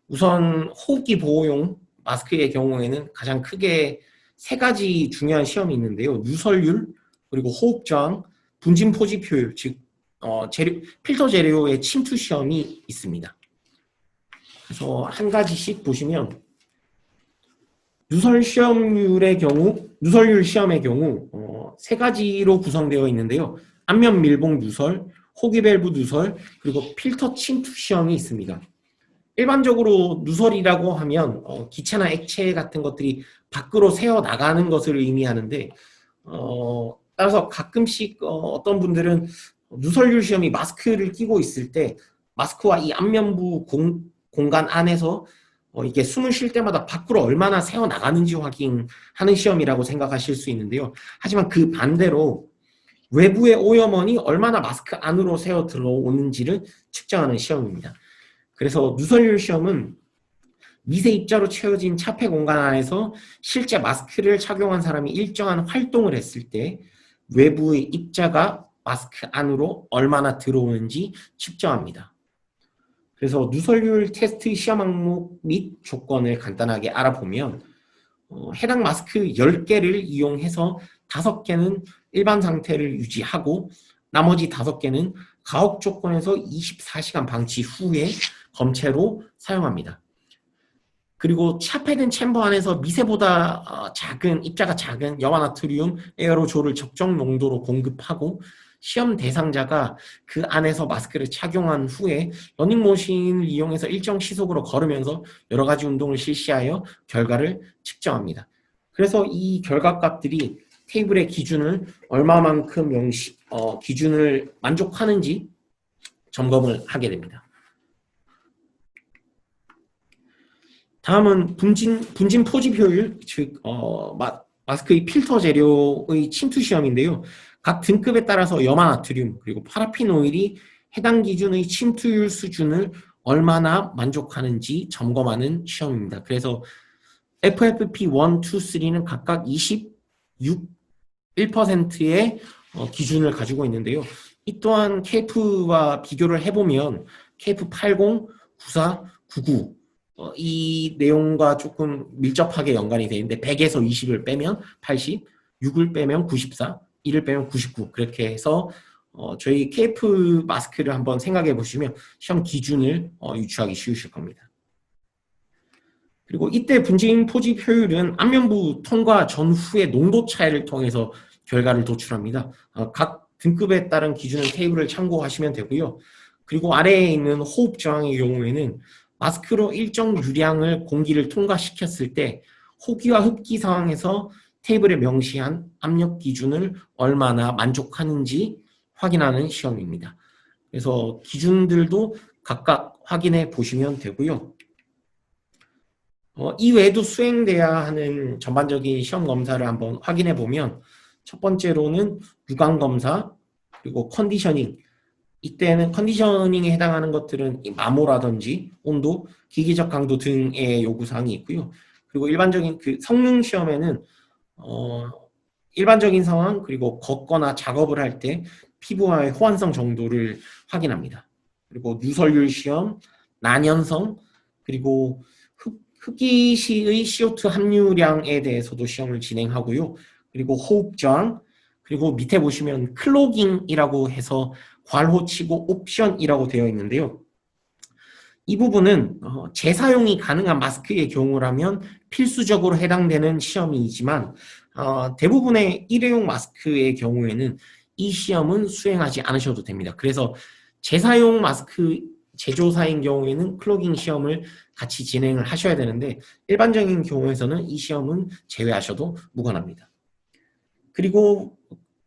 우선 호흡기 보호용 마스크의 경우에는 가장 크게 3가지 중요한 시험이 있는데요. 누설율, 그리고 호흡 저항, 분진 포집 효율, 즉 필터 재료의 침투 시험이 있습니다. 그래서 한 가지씩 보시면 누설율 시험의 경우 3가지로 구성되어 있는데요. 안면 밀봉 누설, 호기 밸브 누설, 그리고 필터 침투 시험이 있습니다. 일반적으로 누설이라고 하면 기체나 액체 같은 것들이 밖으로 새어 나가는 것을 의미하는데 따라서 가끔씩 어떤 분들은 누설율 시험이 마스크를 끼고 있을 때 마스크와 이 안면부 공간 안에서 이게 숨을 쉴 때마다 밖으로 얼마나 새어 나가는지 확인하는 시험이라고 생각하실 수 있는데요. 하지만 그 반대로 외부의 오염원이 얼마나 마스크 안으로 새어 들어오는지를 측정하는 시험입니다. 그래서 누설율 시험은 미세 입자로 채워진 차폐 공간 안에서 실제 마스크를 착용한 사람이 일정한 활동을 했을 때 외부의 입자가 마스크 안으로 얼마나 들어오는지 측정합니다. 그래서 누설율 테스트 시험 항목 및 조건을 간단하게 알아보면 해당 마스크 10개를 이용해서 5개는 일반 상태를 유지하고 나머지 5개는 가혹 조건에서 24시간 방치 후에 검체로 사용합니다. 그리고 차폐된 챔버 안에서 미세보다 입자가 작은 염화나트륨 에어로졸을 적정 농도로 공급하고 시험 대상자가 그 안에서 마스크를 착용한 후에 러닝머신을 이용해서 일정 시속으로 걸으면서 여러 가지 운동을 실시하여 결과를 측정합니다. 그래서 이 결과값들이 테이블의 기준을 얼마만큼 기준을 만족하는지 점검을 하게 됩니다. 다음은 분진 포집 효율, 즉 마스크의 필터 재료의 침투 시험인데요. 각 등급에 따라서 염화나트륨 그리고 파라핀 오일이 해당 기준의 침투율 수준을 얼마나 만족하는지 점검하는 시험입니다. 그래서 FFP 1, 2, 3는 각각 26, 1%의 기준을 가지고 있는데요. 이 또한 KF와 비교를 해보면 KF 80, 94, 99 이 내용과 조금 밀접하게 연관이 되어 있는데 100에서 20을 빼면 80, 6을 빼면 94, 1을 빼면 99 그렇게 해서 저희 KF 마스크를 한번 생각해 보시면 시험 기준을 유추하기 쉬우실 겁니다. 그리고 이때 분진 포집 효율은 안면부 통과 전후의 농도 차이를 통해서 결과를 도출합니다. 각 등급에 따른 기준은 테이블을 참고하시면 되고요. 그리고 아래에 있는 호흡 저항의 경우에는 마스크로 일정 유량을 공기를 통과시켰을 때 호기와 흡기 상황에서 테이블에 명시한 압력 기준을 얼마나 만족하는지 확인하는 시험입니다. 그래서 기준들도 각각 확인해 보시면 되고요. 이 외에도 수행돼야 하는 전반적인 시험 검사를 한번 확인해 보면 첫 번째로는 유관 검사, 그리고 컨디셔닝. 이때는 컨디셔닝에 해당하는 것들은 이 마모라든지 온도, 기계적 강도 등의 요구사항이 있고요. 그리고 일반적인 그 성능 시험에는 일반적인 상황, 그리고 걷거나 작업을 할 때 피부와의 호환성 정도를 확인합니다. 그리고 유설율 시험, 난연성, 그리고 흡기 시의 CO2 함유량에 대해서도 시험을 진행하고요. 그리고 호흡 저항, 그리고 밑에 보시면 클로깅이라고 해서 괄호치고 옵션이라고 되어 있는데요. 이 부분은 재사용이 가능한 마스크의 경우라면 필수적으로 해당되는 시험이지만 대부분의 일회용 마스크의 경우에는 이 시험은 수행하지 않으셔도 됩니다. 그래서 재사용 마스크 제조사인 경우에는 클로깅 시험을 같이 진행을 하셔야 되는데 일반적인 경우에서는 이 시험은 제외하셔도 무관합니다. 그리고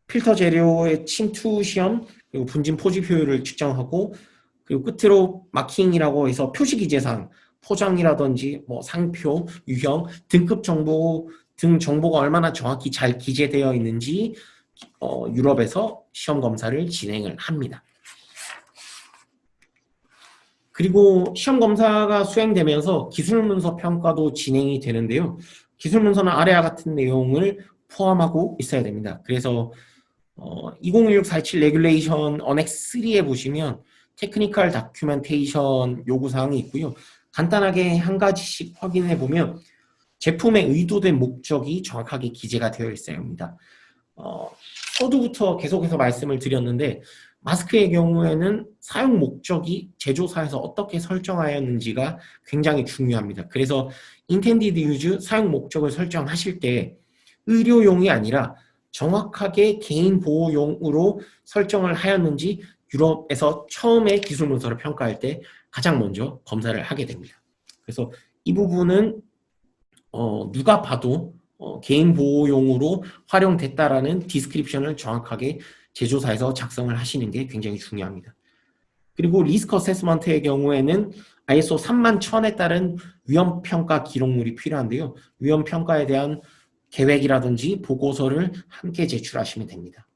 필터 재료의 침투 시험, 그리고 분진 포집 효율을 측정하고 그리고 끝으로 마킹이라고 해서 표시 기재사항, 포장이라든지 뭐 상표, 유형, 등급 정보 등 정보가 얼마나 정확히 잘 기재되어 있는지 유럽에서 시험 검사를 진행을 합니다. 그리고 시험 검사가 수행되면서 기술문서 평가도 진행이 되는데요. 기술문서는 아래와 같은 내용을 포함하고 있어야 됩니다. 그래서 2016-47 레귤레이션 어넥스 3에 보시면 테크니컬 다큐멘테이션 요구사항이 있고요. 간단하게 한 가지씩 확인해 보면 제품의 의도된 목적이 정확하게 기재가 되어 있어야 합니다. 서두부터 계속해서 말씀을 드렸는데 마스크의 경우에는 사용 목적이 제조사에서 어떻게 설정하였는지가 굉장히 중요합니다. 그래서 intended use, 사용 목적을 설정하실 때 의료용이 아니라 정확하게 개인 보호용으로 설정을 하였는지 유럽에서 처음에 기술 문서를 평가할 때 가장 먼저 검사를 하게 됩니다. 그래서 이 부분은 누가 봐도 개인 보호용으로 활용됐다라는 디스크립션을 정확하게 제조사에서 작성을 하시는 게 굉장히 중요합니다. 그리고 리스크 어세스먼트의 경우에는 ISO 31000에 따른 위험평가 기록물이 필요한데요. 위험평가에 대한 계획이라든지 보고서를 함께 제출하시면 됩니다.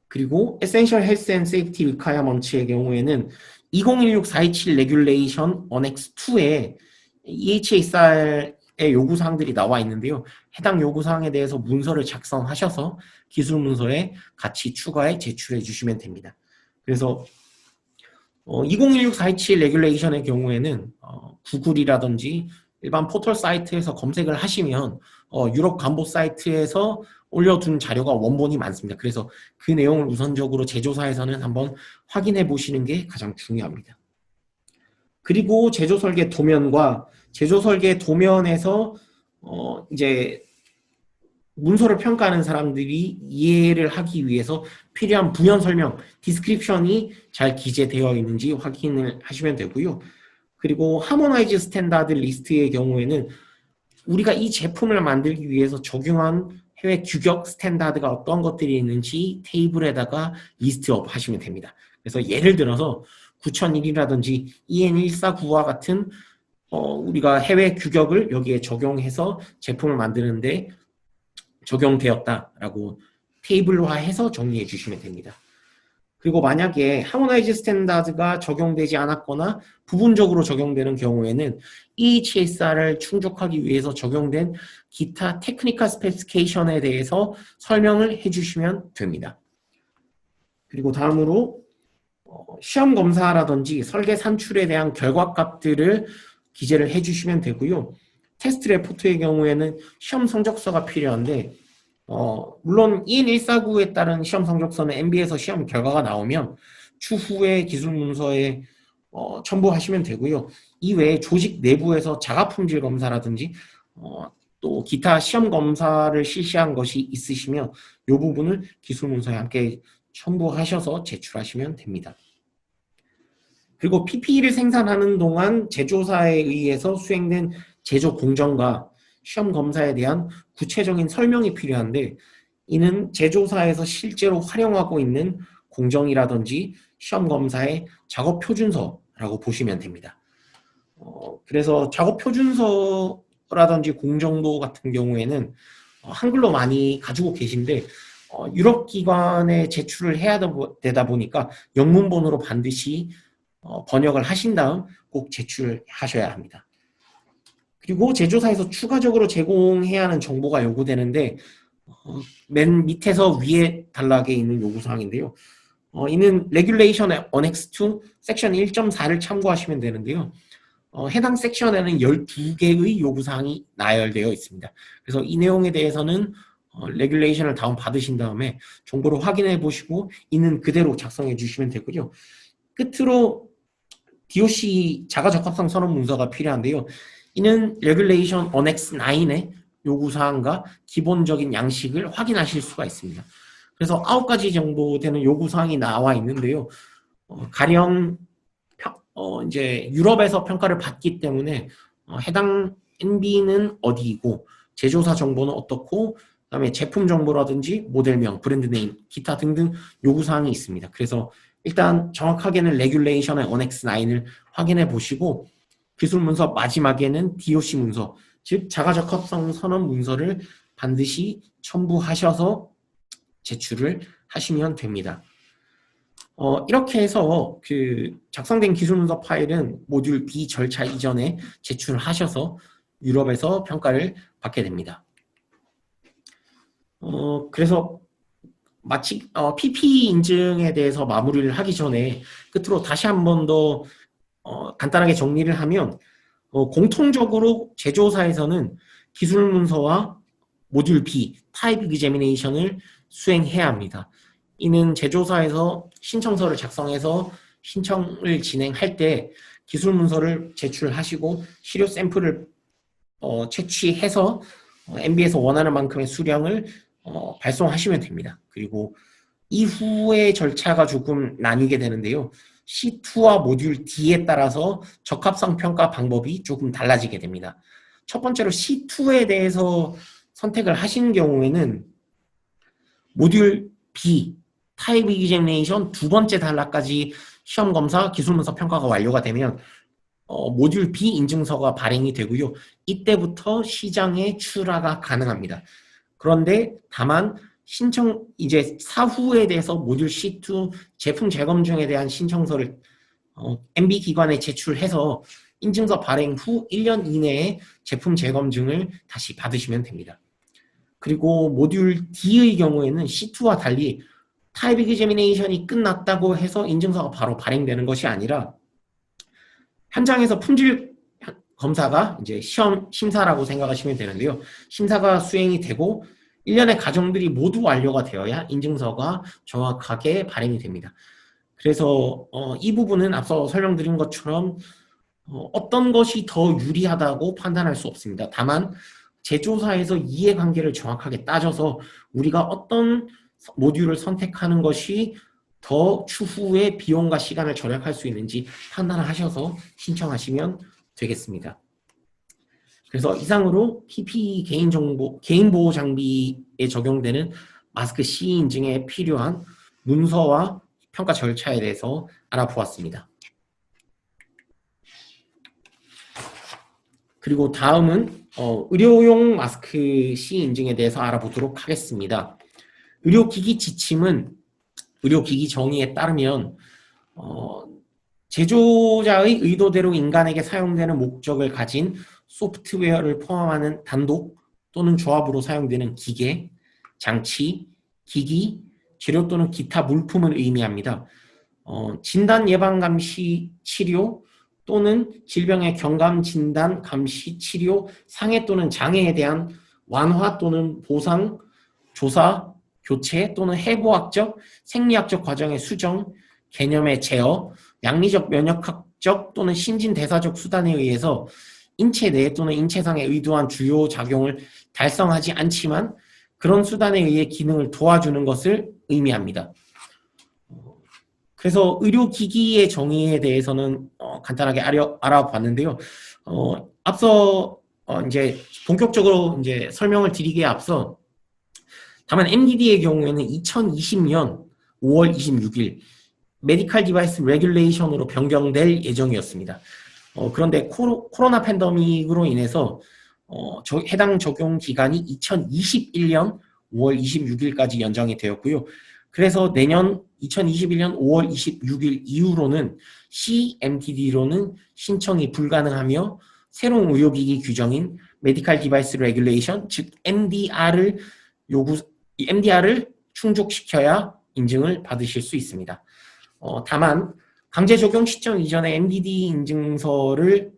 그리고 Essential Health and Safety Requirements의 경우에는 2016-427 Regulation Annex 2에 EHSR의 요구사항들이 나와 있는데요. 해당 요구사항에 대해서 문서를 작성하셔서 기술 문서에 같이 추가해 제출해 주시면 됩니다. 그래서 2016-427 레귤레이션의 경우에는 구글이라든지 일반 포털 사이트에서 검색을 하시면 유럽 간보 사이트에서 올려둔 자료가 원본이 많습니다. 그래서 그 내용을 우선적으로 제조사에서는 한번 확인해 보시는 게 가장 중요합니다. 그리고 제조 설계 도면과 제조 설계 도면에서 이제 문서를 평가하는 사람들이 이해를 하기 위해서 필요한 부연 설명, 디스크립션이 잘 기재되어 있는지 확인을 하시면 되고요. 그리고 하모나이즈 스탠다드 리스트의 경우에는 우리가 이 제품을 만들기 위해서 적용한 해외 규격 스탠다드가 어떤 것들이 있는지 테이블에다가 리스트업 하시면 됩니다. 그래서 예를 들어서 9001이라든지 EN149와 같은 우리가 해외 규격을 여기에 적용해서 제품을 만드는데 적용되었다라고 테이블화해서 정리해 주시면 됩니다. 그리고 만약에 하모나이즈 스탠다드가 적용되지 않았거나 부분적으로 적용되는 경우에는 EHSR을 충족하기 위해서 적용된 기타 테크니컬 스페시피케이션에 대해서 설명을 해주시면 됩니다. 그리고 다음으로 시험 검사라든지 설계 산출에 대한 결과값들을 기재를 해주시면 되고요. 테스트 레포트의 경우에는 시험 성적서가 필요한데 물론 EN149에 따른 시험 성적서는 MB에서 시험 결과가 나오면 추후에 기술 문서에 첨부하시면 되고요. 이외에 조직 내부에서 자가품질 검사라든지 또 기타 시험 검사를 실시한 것이 있으시면 이 부분을 기술문서에 함께 첨부하셔서 제출하시면 됩니다. 그리고 PPE를 생산하는 동안 제조사에 의해서 수행된 제조 공정과 시험 검사에 대한 구체적인 설명이 필요한데 이는 제조사에서 실제로 활용하고 있는 공정이라든지 시험 검사의 작업 표준서라고 보시면 됩니다. 그래서 작업 표준서라든지 공정도 같은 경우에는 한글로 많이 가지고 계신데 유럽 기관에 제출을 해야 되다 보니까 영문본으로 반드시 번역을 하신 다음 꼭 제출하셔야 합니다. 그리고 제조사에서 추가적으로 제공해야 하는 정보가 요구되는데 맨 밑에서 위에 단락에 있는 요구사항인데요. 이는 Regulation Annex 2 섹션 1.4를 참고하시면 되는데요. 해당 섹션에는 12개의 요구사항이 나열되어 있습니다. 그래서 이 내용에 대해서는 레귤레이션을 다운받으신 다음에 정보를 확인해 보시고 있는 그대로 작성해 주시면 되고요. 끝으로 DOC 자가적합성 선언 문서가 필요한데요. 이는 Regulation Annex 9의 요구사항과 기본적인 양식을 확인하실 수가 있습니다. 그래서 9가지 정도 되는 요구사항이 나와 있는데요. 가령 이제 유럽에서 평가를 받기 때문에 해당 NB는 어디이고 제조사 정보는 어떻고 그다음에 제품 정보라든지 모델명, 브랜드 네임, 기타 등등 요구사항이 있습니다. 그래서 일단 정확하게는 레귤레이션의 Annex 9을 확인해 보시고 기술 문서 마지막에는 DOC 문서, 즉 자가적합성 선언 문서를 반드시 첨부하셔서 제출을 하시면 됩니다. 이렇게 해서 그 작성된 기술문서 파일은 모듈 B 절차 이전에 제출을 하셔서 유럽에서 평가를 받게 됩니다. 그래서 마치 PPE 인증에 대해서 마무리를 하기 전에 끝으로 다시 한 번 더 간단하게 정리를 하면 공통적으로 제조사에서는 기술문서와 모듈 B 타입 이그제미네이션을 수행해야 합니다. 이는 제조사에서 신청서를 작성해서 신청을 진행할 때 기술문서를 제출하시고 시료 샘플을 채취해서 MB에서 원하는 만큼의 수량을 발송하시면 됩니다. 그리고 이후의 절차가 조금 나뉘게 되는데요. C2와 모듈 D에 따라서 적합성 평가 방법이 조금 달라지게 됩니다. 첫 번째로 C2에 대해서 선택을 하신 경우에는 모듈 B 타입 이그제미네이션 두 번째 단락까지 시험 검사 기술문서 평가가 완료가 되면 모듈 B 인증서가 발행이 되고요. 이때부터 시장에 출하가 가능합니다. 그런데 다만 신청 이제 사후에 대해서 모듈 C2 제품 재검증에 대한 신청서를 MB 기관에 제출해서 인증서 발행 후 1년 이내에 제품 재검증을 다시 받으시면 됩니다. 그리고 모듈 D의 경우에는 C2와 달리 타입 이그제미네이션이 끝났다고 해서 인증서가 바로 발행되는 것이 아니라 현장에서 품질 검사가 이제 시험 심사라고 생각하시면 되는데요. 심사가 수행이 되고 1년의 과정들이 모두 완료가 되어야 인증서가 정확하게 발행이 됩니다. 그래서 이 부분은 앞서 설명드린 것처럼 어떤 것이 더 유리하다고 판단할 수 없습니다. 다만 제조사에서 이해관계를 정확하게 따져서 우리가 어떤 모듈을 선택하는 것이 더 추후에 비용과 시간을 절약할 수 있는지 판단을 하셔서 신청하시면 되겠습니다. 그래서 이상으로 PPE 개인보호 장비에 적용되는 마스크 CE 인증에 필요한 문서와 평가 절차에 대해서 알아보았습니다. 그리고 다음은 의료용 마스크 CE 인증에 대해서 알아보도록 하겠습니다. 의료기기 지침은 의료기기 정의에 따르면 제조자의 의도대로 인간에게 사용되는 목적을 가진 소프트웨어를 포함하는 단독 또는 조합으로 사용되는 기계, 장치, 기기, 재료 또는 기타 물품을 의미합니다. 진단, 예방, 감시, 치료 또는 질병의 경감, 진단, 감시, 치료, 상해 또는 장애에 대한 완화 또는 보상, 조사, 교체 또는 해부학적, 생리학적 과정의 수정, 개념의 제어, 양리적 면역학적 또는 신진대사적 수단에 의해서 인체 내 또는 인체상에 의도한 주요 작용을 달성하지 않지만 그런 수단에 의해 기능을 도와주는 것을 의미합니다. 그래서 의료기기의 정의에 대해서는 간단하게 알아봤는데요. 앞서 이제 본격적으로 이제 설명을 드리기에 앞서 다만 MDD의 경우에는 2020년 5월 26일 메디컬 디바이스 레귤레이션으로 변경될 예정이었습니다. 그런데 코로나 팬데믹으로 인해서 해당 적용 기간이 2021년 5월 26일까지 연장이 되었고요. 그래서 내년 2021년 5월 26일 이후로는 CMDD로는 신청이 불가능하며 새로운 의료기기 규정인 메디컬 디바이스 레귤레이션, 즉 MDR을 충족시켜야 인증을 받으실 수 있습니다. 다만 강제 적용 시점 이전에 MDD 인증서를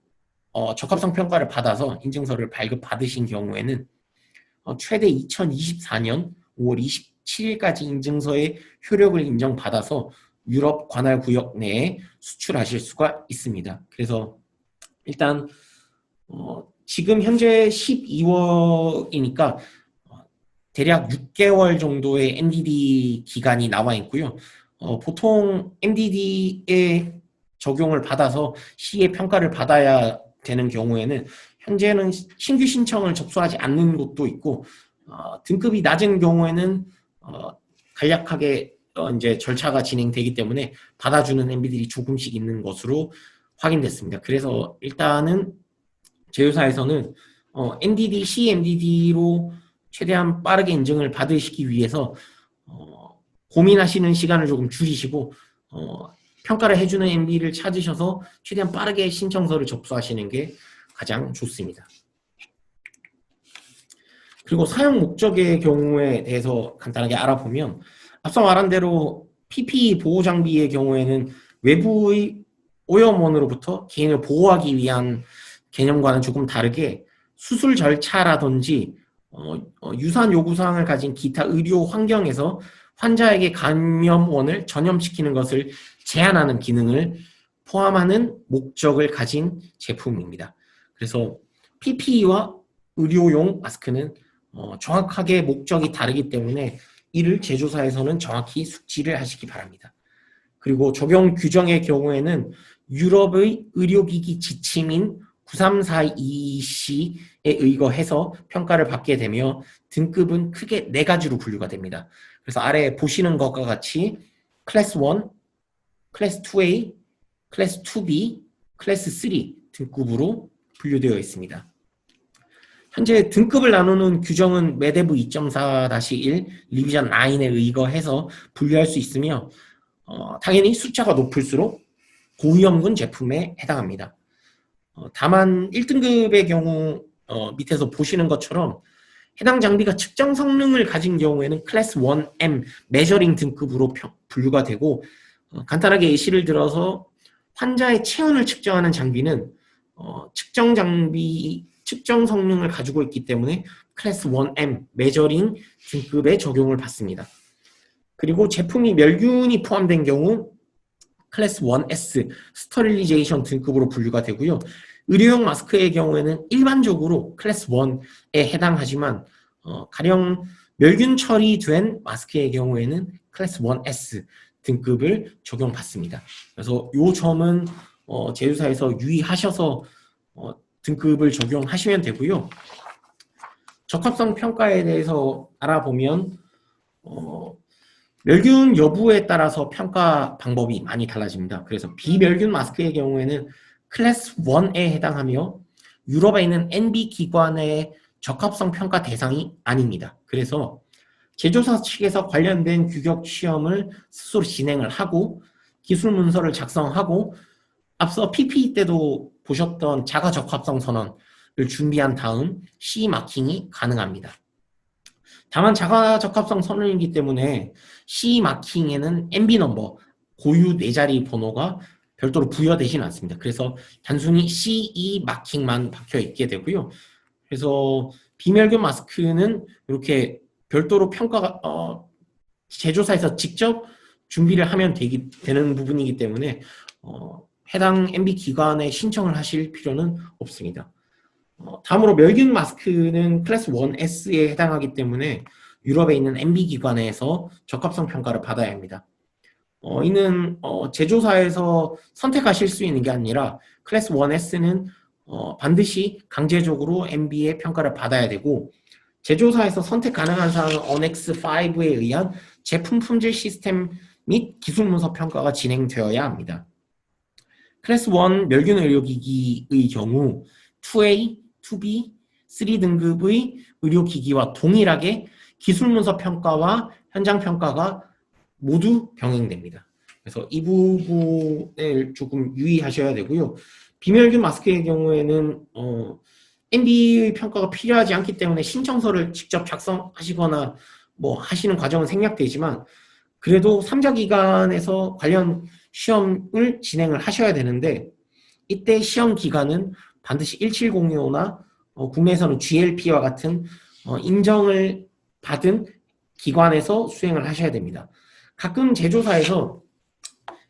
적합성 평가를 받아서 인증서를 발급받으신 경우에는 최대 2024년 5월 27일까지 인증서의 효력을 인정받아서 유럽 관할 구역 내에 수출하실 수가 있습니다. 그래서 일단 지금 현재 12월이니까 대략 6개월 정도의 MDD 기간이 나와 있고요. 보통 MDD의 적용을 받아서 C의 평가를 받아야 되는 경우에는 현재는 신규 신청을 접수하지 않는 곳도 있고 등급이 낮은 경우에는 간략하게 이제 절차가 진행되기 때문에 받아주는 MD들이 조금씩 있는 것으로 확인됐습니다. 그래서 일단은 제휴사에서는 MDD, CMDD로 최대한 빠르게 인증을 받으시기 위해서 고민하시는 시간을 조금 줄이시고 평가를 해주는 MD를 찾으셔서 최대한 빠르게 신청서를 접수하시는 게 가장 좋습니다. 그리고 사용 목적의 경우에 대해서 간단하게 알아보면 앞서 말한 대로 PPE 보호 장비의 경우에는 외부의 오염원으로부터 개인을 보호하기 위한 개념과는 조금 다르게 수술 절차라든지 유사한 요구사항을 가진 기타 의료 환경에서 환자에게 감염원을 전염시키는 것을 제한하는 기능을 포함하는 목적을 가진 제품입니다. 그래서 PPE와 의료용 마스크는 정확하게 목적이 다르기 때문에 이를 제조사에서는 정확히 숙지를 하시기 바랍니다. 그리고 적용 규정의 경우에는 유럽의 의료기기 지침인 9342C에 의거해서 평가를 받게 되며 등급은 크게 4가지로 분류가 됩니다. 그래서 아래 보시는 것과 같이 클래스 1, 클래스 2A, 클래스 2B, 클래스 3 등급으로 분류되어 있습니다. 현재 등급을 나누는 규정은 메데브 2.4-1 리비전 9에 의거해서 분류할 수 있으며 당연히 숫자가 높을수록 고위험군 제품에 해당합니다. 다만 1등급의 경우 밑에서 보시는 것처럼 해당 장비가 측정 성능을 가진 경우에는 클래스 1M 메저링 등급으로 분류가 되고 간단하게 예시를 들어서 환자의 체온을 측정하는 장비는 측정 성능을 가지고 있기 때문에 클래스 1M 메저링 등급에 적용을 받습니다. 그리고 제품이 멸균이 포함된 경우 클래스 1S 스터릴리제이션 등급으로 분류가 되고요. 의료용 마스크의 경우에는 일반적으로 클래스 1에 해당하지만 가령 멸균 처리된 마스크의 경우에는 클래스 1S 등급을 적용받습니다. 그래서 이 점은 제휴사에서 유의하셔서 등급을 적용하시면 되고요. 적합성 평가에 대해서 알아보면 멸균 여부에 따라서 평가 방법이 많이 달라집니다. 그래서 비멸균 마스크의 경우에는 클래스 1에 해당하며 유럽에 있는 NB 기관의 적합성 평가 대상이 아닙니다. 그래서 제조사 측에서 관련된 규격 시험을 스스로 진행을 하고 기술 문서를 작성하고 앞서 PPE 때도 보셨던 자가 적합성 선언을 준비한 다음 CE 마킹이 가능합니다. 다만 자가 적합성 선언이기 때문에 CE 마킹에는 MB 넘버, 고유 4자리 번호가 별도로 부여되지는 않습니다. 그래서 단순히 CE 마킹만 박혀 있게 되고요. 그래서 비멸균 마스크는 이렇게 별도로 평가가 제조사에서 직접 준비를 하면 되는 부분이기 때문에 해당 MB 기관에 신청을 하실 필요는 없습니다. 다음으로 멸균 마스크는 클래스 1S에 해당하기 때문에 유럽에 있는 MB 기관에서 적합성 평가를 받아야 합니다. 이는 제조사에서 선택하실 수 있는 게 아니라 클래스 1S는 반드시 강제적으로 MB의 평가를 받아야 되고, 제조사에서 선택 가능한 사항은 Annex 5에 의한 제품 품질 시스템 및 기술 문서 평가가 진행되어야 합니다. 클래스 1 멸균 의료기기의 경우 2A, 2B, 3 등급의 의료기기와 동일하게 기술 문서 평가와 현장 평가가 모두 병행됩니다. 그래서 이 부분을 조금 유의하셔야 되고요. 비멸균 마스크의 경우에는 MB의 평가가 필요하지 않기 때문에 신청서를 직접 작성하시거나 뭐 하시는 과정은 생략되지만, 그래도 3자 기관에서 관련 시험을 진행을 하셔야 되는데, 이때 시험 기간은 반드시 1702호나 국내에서는 GLP와 같은 인정을 받은 기관에서 수행을 하셔야 됩니다. 가끔 제조사에서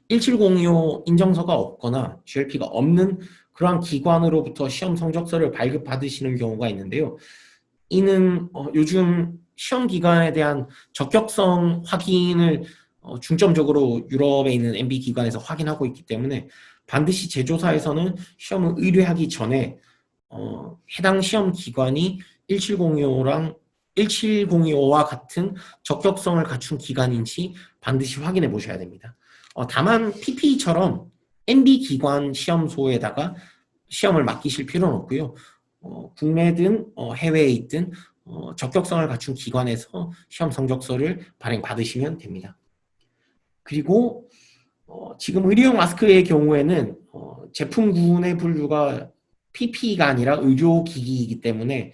1702호 인정서가 없거나 GLP가 없는 그러한 기관으로부터 시험 성적서를 발급받으시는 경우가 있는데요. 이는 요즘 시험 기관에 대한 적격성 확인을 중점적으로 유럽에 있는 MB 기관에서 확인하고 있기 때문에 반드시 제조사에서는 시험을 의뢰하기 전에 해당 시험 기관이 1702호와 같은 적격성을 갖춘 기관인지 반드시 확인해 보셔야 됩니다. 다만 PPE처럼 MB 기관 시험소에다가 시험을 맡기실 필요는 없고요. 국내든 해외에 있든 적격성을 갖춘 기관에서 시험 성적서를 발행받으시면 됩니다. 그리고 지금 의료용 마스크의 경우에는 제품군의 분류가 PPE가 아니라 의료기기이기 때문에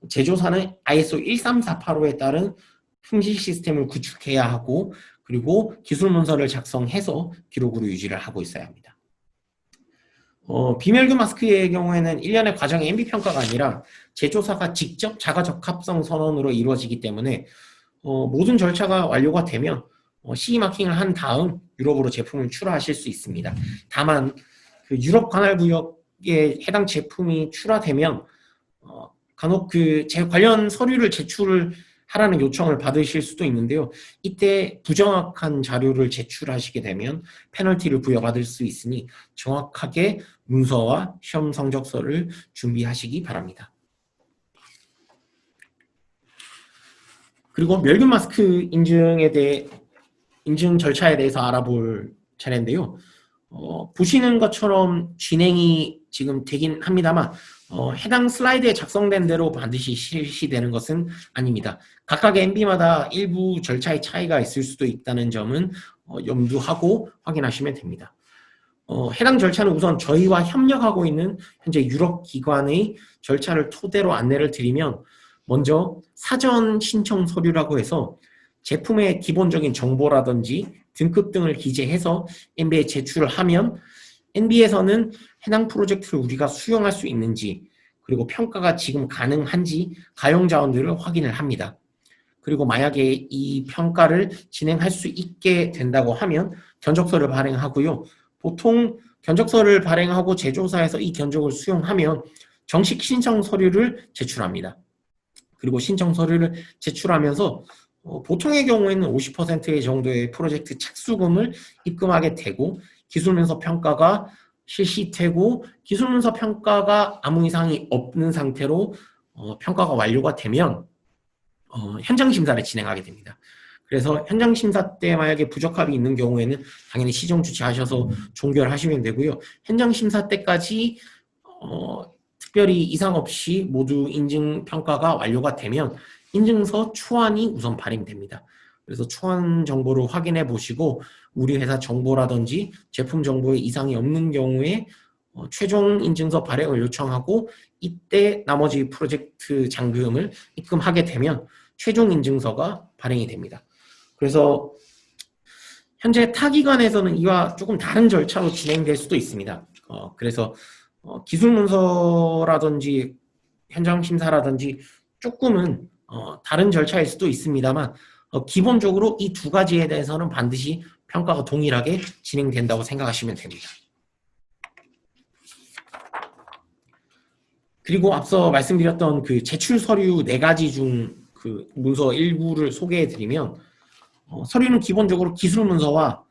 제조사는 ISO 13485에 따른 품질 시스템을 구축해야 하고, 그리고 기술 문서를 작성해서 기록으로 유지를 하고 있어야 합니다. 비멸균 마스크의 경우에는 일련의 과정의 MB 평가가 아니라 제조사가 직접 자가 적합성 선언으로 이루어지기 때문에 모든 절차가 완료가 되면 CE 마킹을 한 다음 유럽으로 제품을 출하하실 수 있습니다. 다만 그 유럽 관할 구역에 해당 제품이 출하되면 간혹 관련 서류를 제출을 하라는 요청을 받으실 수도 있는데요. 이때 부정확한 자료를 제출하시게 되면 페널티를 부여받을 수 있으니 정확하게 문서와 시험 성적서를 준비하시기 바랍니다. 그리고 멸균 마스크 인증 절차에 대해서 알아볼 차례인데요. 보시는 것처럼 진행이 지금 되긴 합니다만 해당 슬라이드에 작성된 대로 반드시 실시되는 것은 아닙니다. 각각의 MB마다 일부 절차의 차이가 있을 수도 있다는 점은 염두하고 확인하시면 됩니다. 해당 절차는 우선 저희와 협력하고 있는 현재 유럽 기관의 절차를 토대로 안내를 드리면, 먼저 사전 신청 서류라고 해서 제품의 기본적인 정보라든지 등급 등을 기재해서 MB에 제출을 하면 MB에서는 해당 프로젝트를 우리가 수용할 수 있는지, 그리고 평가가 지금 가능한지 가용 자원들을 확인을 합니다. 그리고 만약에 이 평가를 진행할 수 있게 된다고 하면 견적서를 발행하고요. 보통 견적서를 발행하고 제조사에서 이 견적을 수용하면 정식 신청 서류를 제출합니다. 그리고 신청 서류를 제출하면서 보통의 경우에는 50% 정도의 프로젝트 착수금을 입금하게 되고, 기술문서 평가가 실시되고 기술문서 평가가 아무 이상이 없는 상태로 평가가 완료가 되면 현장 심사를 진행하게 됩니다. 그래서 현장 심사 때 만약에 부적합이 있는 경우에는 당연히 시정 조치하셔서 종결하시면 되고요. 현장 심사 때까지 특별히 이상 없이 모두 인증 평가가 완료가 되면 인증서 초안이 우선 발행됩니다. 그래서 초안 정보를 확인해 보시고 우리 회사 정보라든지 제품 정보에 이상이 없는 경우에 최종 인증서 발행을 요청하고, 이때 나머지 프로젝트 잔금을 입금하게 되면 최종 인증서가 발행이 됩니다. 그래서 현재 타 기관에서는 이와 조금 다른 절차로 진행될 수도 있습니다. 그래서 기술 문서라든지 현장 심사라든지 조금은 다른 절차일 수도 있습니다만 기본적으로 이 두 가지에 대해서는 반드시 평가가 동일하게 진행된다고 생각하시면 됩니다. 그리고 앞서 말씀드렸던 그 제출 서류 4가지 중 그 문서 일부를 소개해 드리면, 서류는 기본적으로 기술 문서와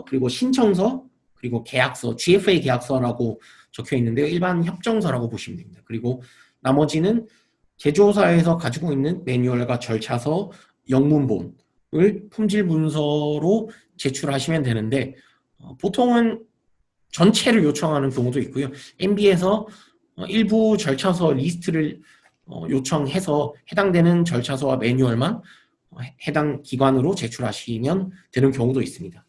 그리고 신청서, 그리고 계약서, GFA 계약서라고 적혀 있는데요. 일반 협정서라고 보시면 됩니다. 그리고 나머지는 제조사에서 가지고 있는 매뉴얼과 절차서, 영문본을 품질 문서로 제출하시면 되는데, 보통은 전체를 요청하는 경우도 있고요. MB에서 일부 절차서 리스트를 요청해서 해당되는 절차서와 매뉴얼만 해당 기관으로 제출하시면 되는 경우도 있습니다.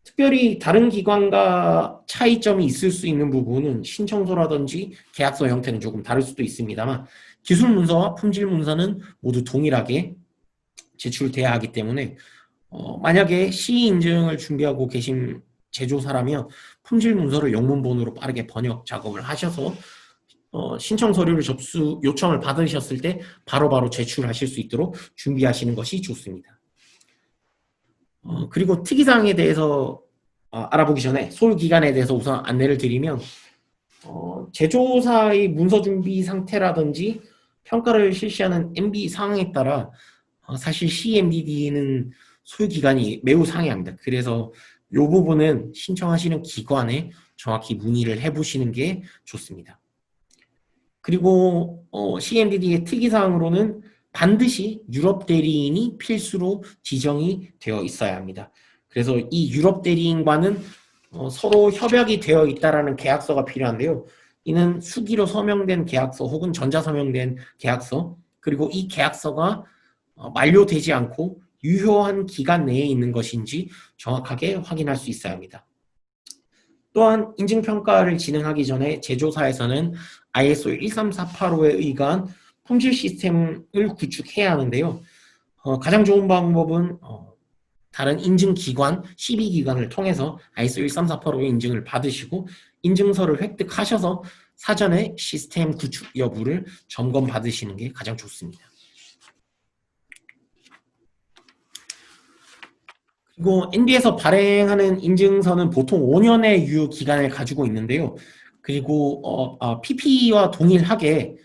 특별히 다른 기관과 차이점이 있을 수 있는 부분은 신청서라든지 계약서 형태는 조금 다를 수도 있습니다만, 기술 문서와 품질 문서는 모두 동일하게 제출돼야 하기 때문에 만약에 CE 인증을 준비하고 계신 제조사라면 품질 문서를 영문본으로 빠르게 번역 작업을 하셔서 신청 서류를 요청을 받으셨을 때 바로바로 제출하실 수 있도록 준비하시는 것이 좋습니다. 그리고 특이사항에 대해서 알아보기 전에 소유 기간에 대해서 우선 안내를 드리면, 제조사의 문서 준비 상태라든지 평가를 실시하는 MB 상황에 따라 사실 CMDD는 소유 기간이 매우 상이합니다. 그래서 이 부분은 신청하시는 기관에 정확히 문의를 해보시는 게 좋습니다. 그리고 CMDD의 특이사항으로는 반드시 유럽 대리인이 필수로 지정이 되어 있어야 합니다. 그래서 이 유럽 대리인과는 서로 협약이 되어 있다라는 계약서가 필요한데요. 이는 수기로 서명된 계약서 혹은 전자서명된 계약서, 그리고 이 계약서가 만료되지 않고 유효한 기간 내에 있는 것인지 정확하게 확인할 수 있어야 합니다. 또한 인증평가를 진행하기 전에 제조사에서는 ISO 13485에 의거한 품질 시스템을 구축해야 하는데요. 가장 좋은 방법은 다른 인증기관, CB기관을 통해서 ISO 13485의 인증을 받으시고 인증서를 획득하셔서 사전에 시스템 구축 여부를 점검 받으시는 게 가장 좋습니다. 그리고 NB에서 발행하는 인증서는 보통 5년의 유효 기간을 가지고 있는데요. 그리고 PP와 동일하게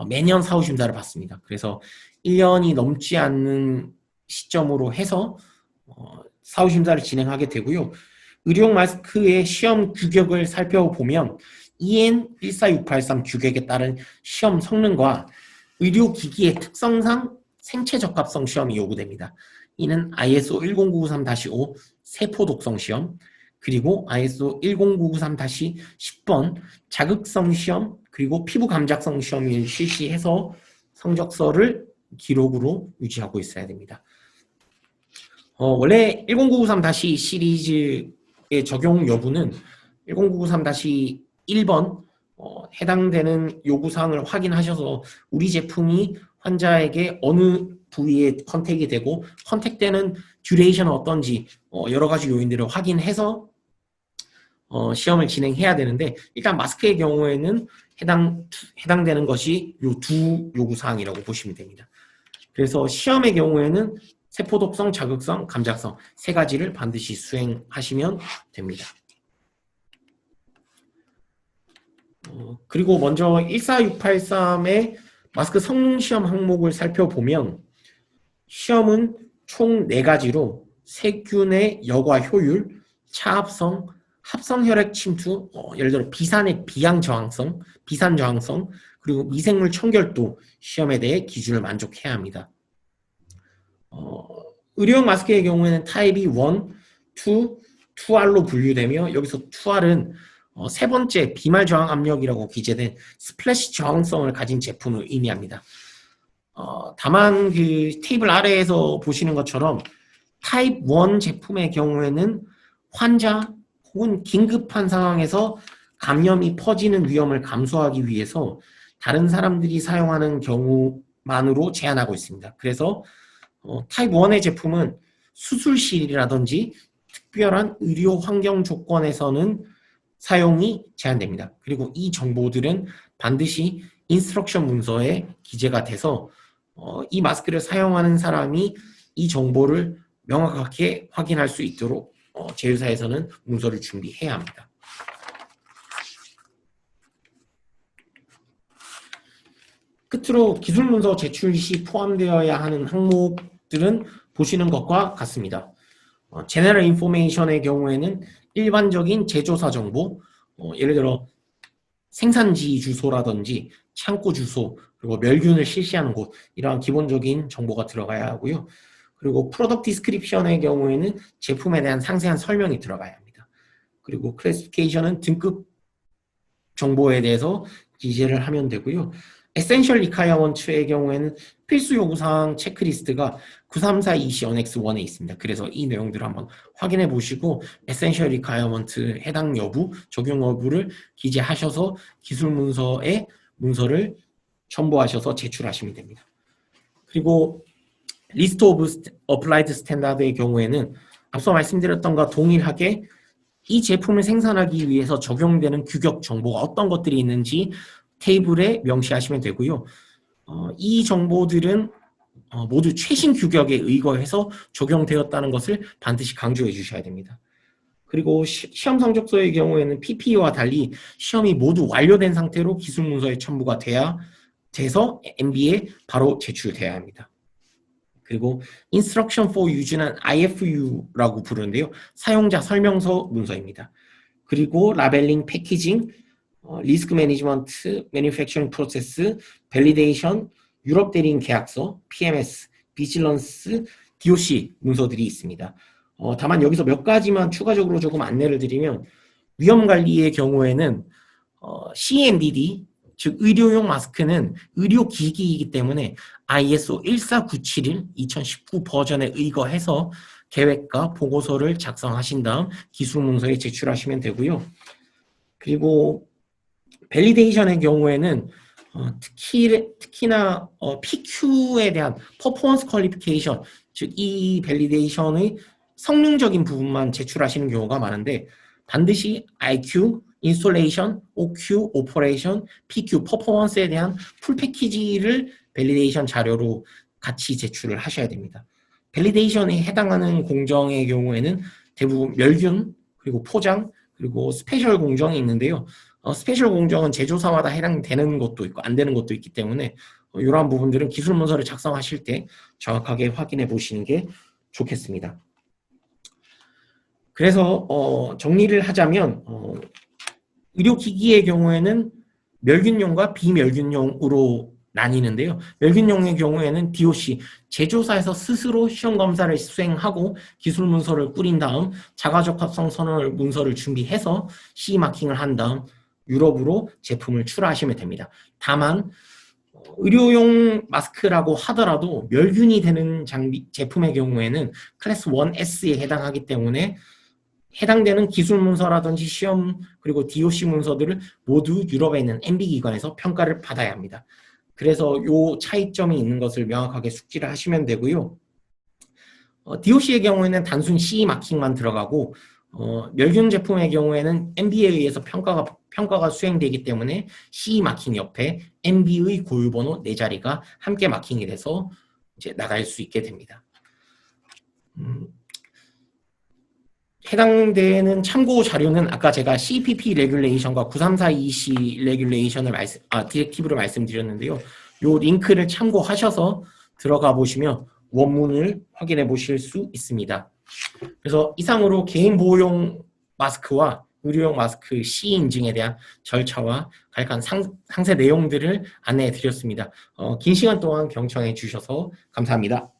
매년 사후심사를 받습니다. 그래서 1년이 넘지 않는 시점으로 해서 사후심사를 진행하게 되고요. 의료용 마스크의 시험 규격을 살펴보면 EN 14683 규격에 따른 시험 성능과 의료기기의 특성상 생체 적합성 시험이 요구됩니다. 이는 ISO 10993-5 세포 독성 시험, 그리고 ISO 10993-10번 자극성 시험, 그리고 피부 감작성 시험을 실시해서 성적서를 기록으로 유지하고 있어야 됩니다. 원래 10993- 시리즈의 적용 여부는 10993-1번 해당되는 요구사항을 확인하셔서 우리 제품이 환자에게 어느 부위에 컨택이 되고 컨택되는 듀레이션은 어떤지 여러 가지 요인들을 확인해서 시험을 진행해야 되는데, 일단 마스크의 경우에는 해당되는 것이 요 두 요구사항이라고 보시면 됩니다. 그래서 시험의 경우에는 세포독성, 자극성, 감작성 세 가지를 반드시 수행하시면 됩니다. 그리고 먼저 14683의 마스크 성능 시험 항목을 살펴보면 시험은 총 4가지로 세균의 여과 효율, 차합성, 합성 혈액 침투, 예를 들어 비산의 비양 저항성, 비산 저항성, 그리고 미생물 청결도 시험에 대해 기준을 만족해야 합니다. 의료용 마스크의 경우에는 타입이 1, 2, 2R로 분류되며 여기서 2R은 세 번째 비말 저항 압력이라고 기재된 스플래시 저항성을 가진 제품을 의미합니다. 다만 그 테이블 아래에서 보시는 것처럼 타입 1 제품의 경우에는 환자 혹은 긴급한 상황에서 감염이 퍼지는 위험을 감소하기 위해서 다른 사람들이 사용하는 경우만으로 제한하고 있습니다. 그래서 타입 1의 제품은 수술실이라든지 특별한 의료 환경 조건에서는 사용이 제한됩니다. 그리고 이 정보들은 반드시 인스트럭션 문서에 기재가 돼서 이 마스크를 사용하는 사람이 이 정보를 명확하게 확인할 수 있도록 제휴사에서는 문서를 준비해야 합니다. 끝으로 기술문서 제출 시 포함되어야 하는 항목들은 보시는 것과 같습니다. 제너럴 인포메이션의 경우에는 일반적인 제조사 정보, 예를 들어 생산지 주소라든지 창고 주소, 그리고 멸균을 실시하는 곳, 이러한 기본적인 정보가 들어가야 하고요. 그리고 프로덕트 디스크립션의 경우에는 제품에 대한 상세한 설명이 들어가야 합니다. 그리고 클래시피케이션은 등급 정보에 대해서 기재를 하면 되고요. 에센셜 리콰이어먼트의 경우에는 필수 요구사항 체크리스트가 9342C 어넥스 1에 있습니다. 그래서 이 내용들을 한번 확인해 보시고 에센셜 리콰이어먼트 해당 여부, 적용 여부를 기재하셔서 기술 문서에 문서를 첨부하셔서 제출하시면 됩니다. 그리고 리스트 오브 어플라이드 스탠다드의 경우에는 앞서 말씀드렸던 것과 동일하게 이 제품을 생산하기 위해서 적용되는 규격 정보가 어떤 것들이 있는지 테이블에 명시하시면 되고요. 이 정보들은 모두 최신 규격에 의거해서 적용되었다는 것을 반드시 강조해 주셔야 됩니다. 그리고 시험 성적서의 경우에는 PPE와 달리 시험이 모두 완료된 상태로 기술 문서에 첨부가 돼서 MB에 바로 제출돼야 합니다. 그리고 Instruction for Use는 IFU라고 부르는데요. 사용자 설명서 문서입니다. 그리고 라벨링, 패키징, 리스크 매니지먼트, 매니팩처링 프로세스, 밸리데이션, 유럽 대리인 계약서, PMS, 비질런스, DOC 문서들이 있습니다. 다만 여기서 몇 가지만 추가적으로 조금 안내를 드리면 위험관리의 경우에는 CMDD, 즉 의료용 마스크는 의료기기이기 때문에 ISO 14971 2019 버전에 의거해서 계획과 보고서를 작성하신 다음 기술 문서에 제출하시면 되고요. 그리고 밸리데이션의 경우에는 특히나 PQ에 대한 퍼포먼스 퀄리피케이션, 즉 이 밸리데이션의 성능적인 부분만 제출하시는 경우가 많은데 반드시 IQ, 인스톨레이션, OQ, 오퍼레이션, PQ, 퍼포먼스에 대한 풀 패키지를 밸리데이션 자료로 같이 제출을 하셔야 됩니다. 밸리데이션에 해당하는 공정의 경우에는 대부분 멸균, 그리고 포장, 그리고 스페셜 공정이 있는데요. 스페셜 공정은 제조사마다 해당되는 것도 있고 안 되는 것도 있기 때문에 이러한 부분들은 기술 문서를 작성하실 때 정확하게 확인해 보시는 게 좋겠습니다. 그래서 정리를 하자면 의료기기의 경우에는 멸균용과 비멸균용으로 나뉘는데요. 멸균용의 경우에는 DOC, 제조사에서 스스로 시험검사를 수행하고 기술 문서를 꾸린 다음 자가적합성 선언 문서를 준비해서 CE 마킹을 한 다음 유럽으로 제품을 출하하시면 됩니다. 다만 의료용 마스크라고 하더라도 멸균이 되는 제품의 경우에는 클래스 1S에 해당하기 때문에 해당되는 기술 문서라든지 시험 그리고 DOC 문서들을 모두 유럽에 있는 MB기관에서 평가를 받아야 합니다. 그래서 이 차이점이 있는 것을 명확하게 숙지를 하시면 되고요. DOC의 경우에는 단순 CE 마킹만 들어가고 멸균 제품의 경우에는 MB에 의해서 평가가 수행되기 때문에 CE 마킹 옆에 MB의 고유번호 4자리가 함께 마킹이 돼서 이제 나갈 수 있게 됩니다. 해당되는 참고 자료는 아까 제가 CPP 레귤레이션과 9342C 레귤레이션을 디렉티브를 말씀드렸는데요. 요 링크를 참고하셔서 들어가 보시면 원문을 확인해 보실 수 있습니다. 그래서 이상으로 개인 보호용 마스크와 의료용 마스크 CE 인증에 대한 절차와 간략한 상세 내용들을 안내해 드렸습니다. 긴 시간 동안 경청해 주셔서 감사합니다.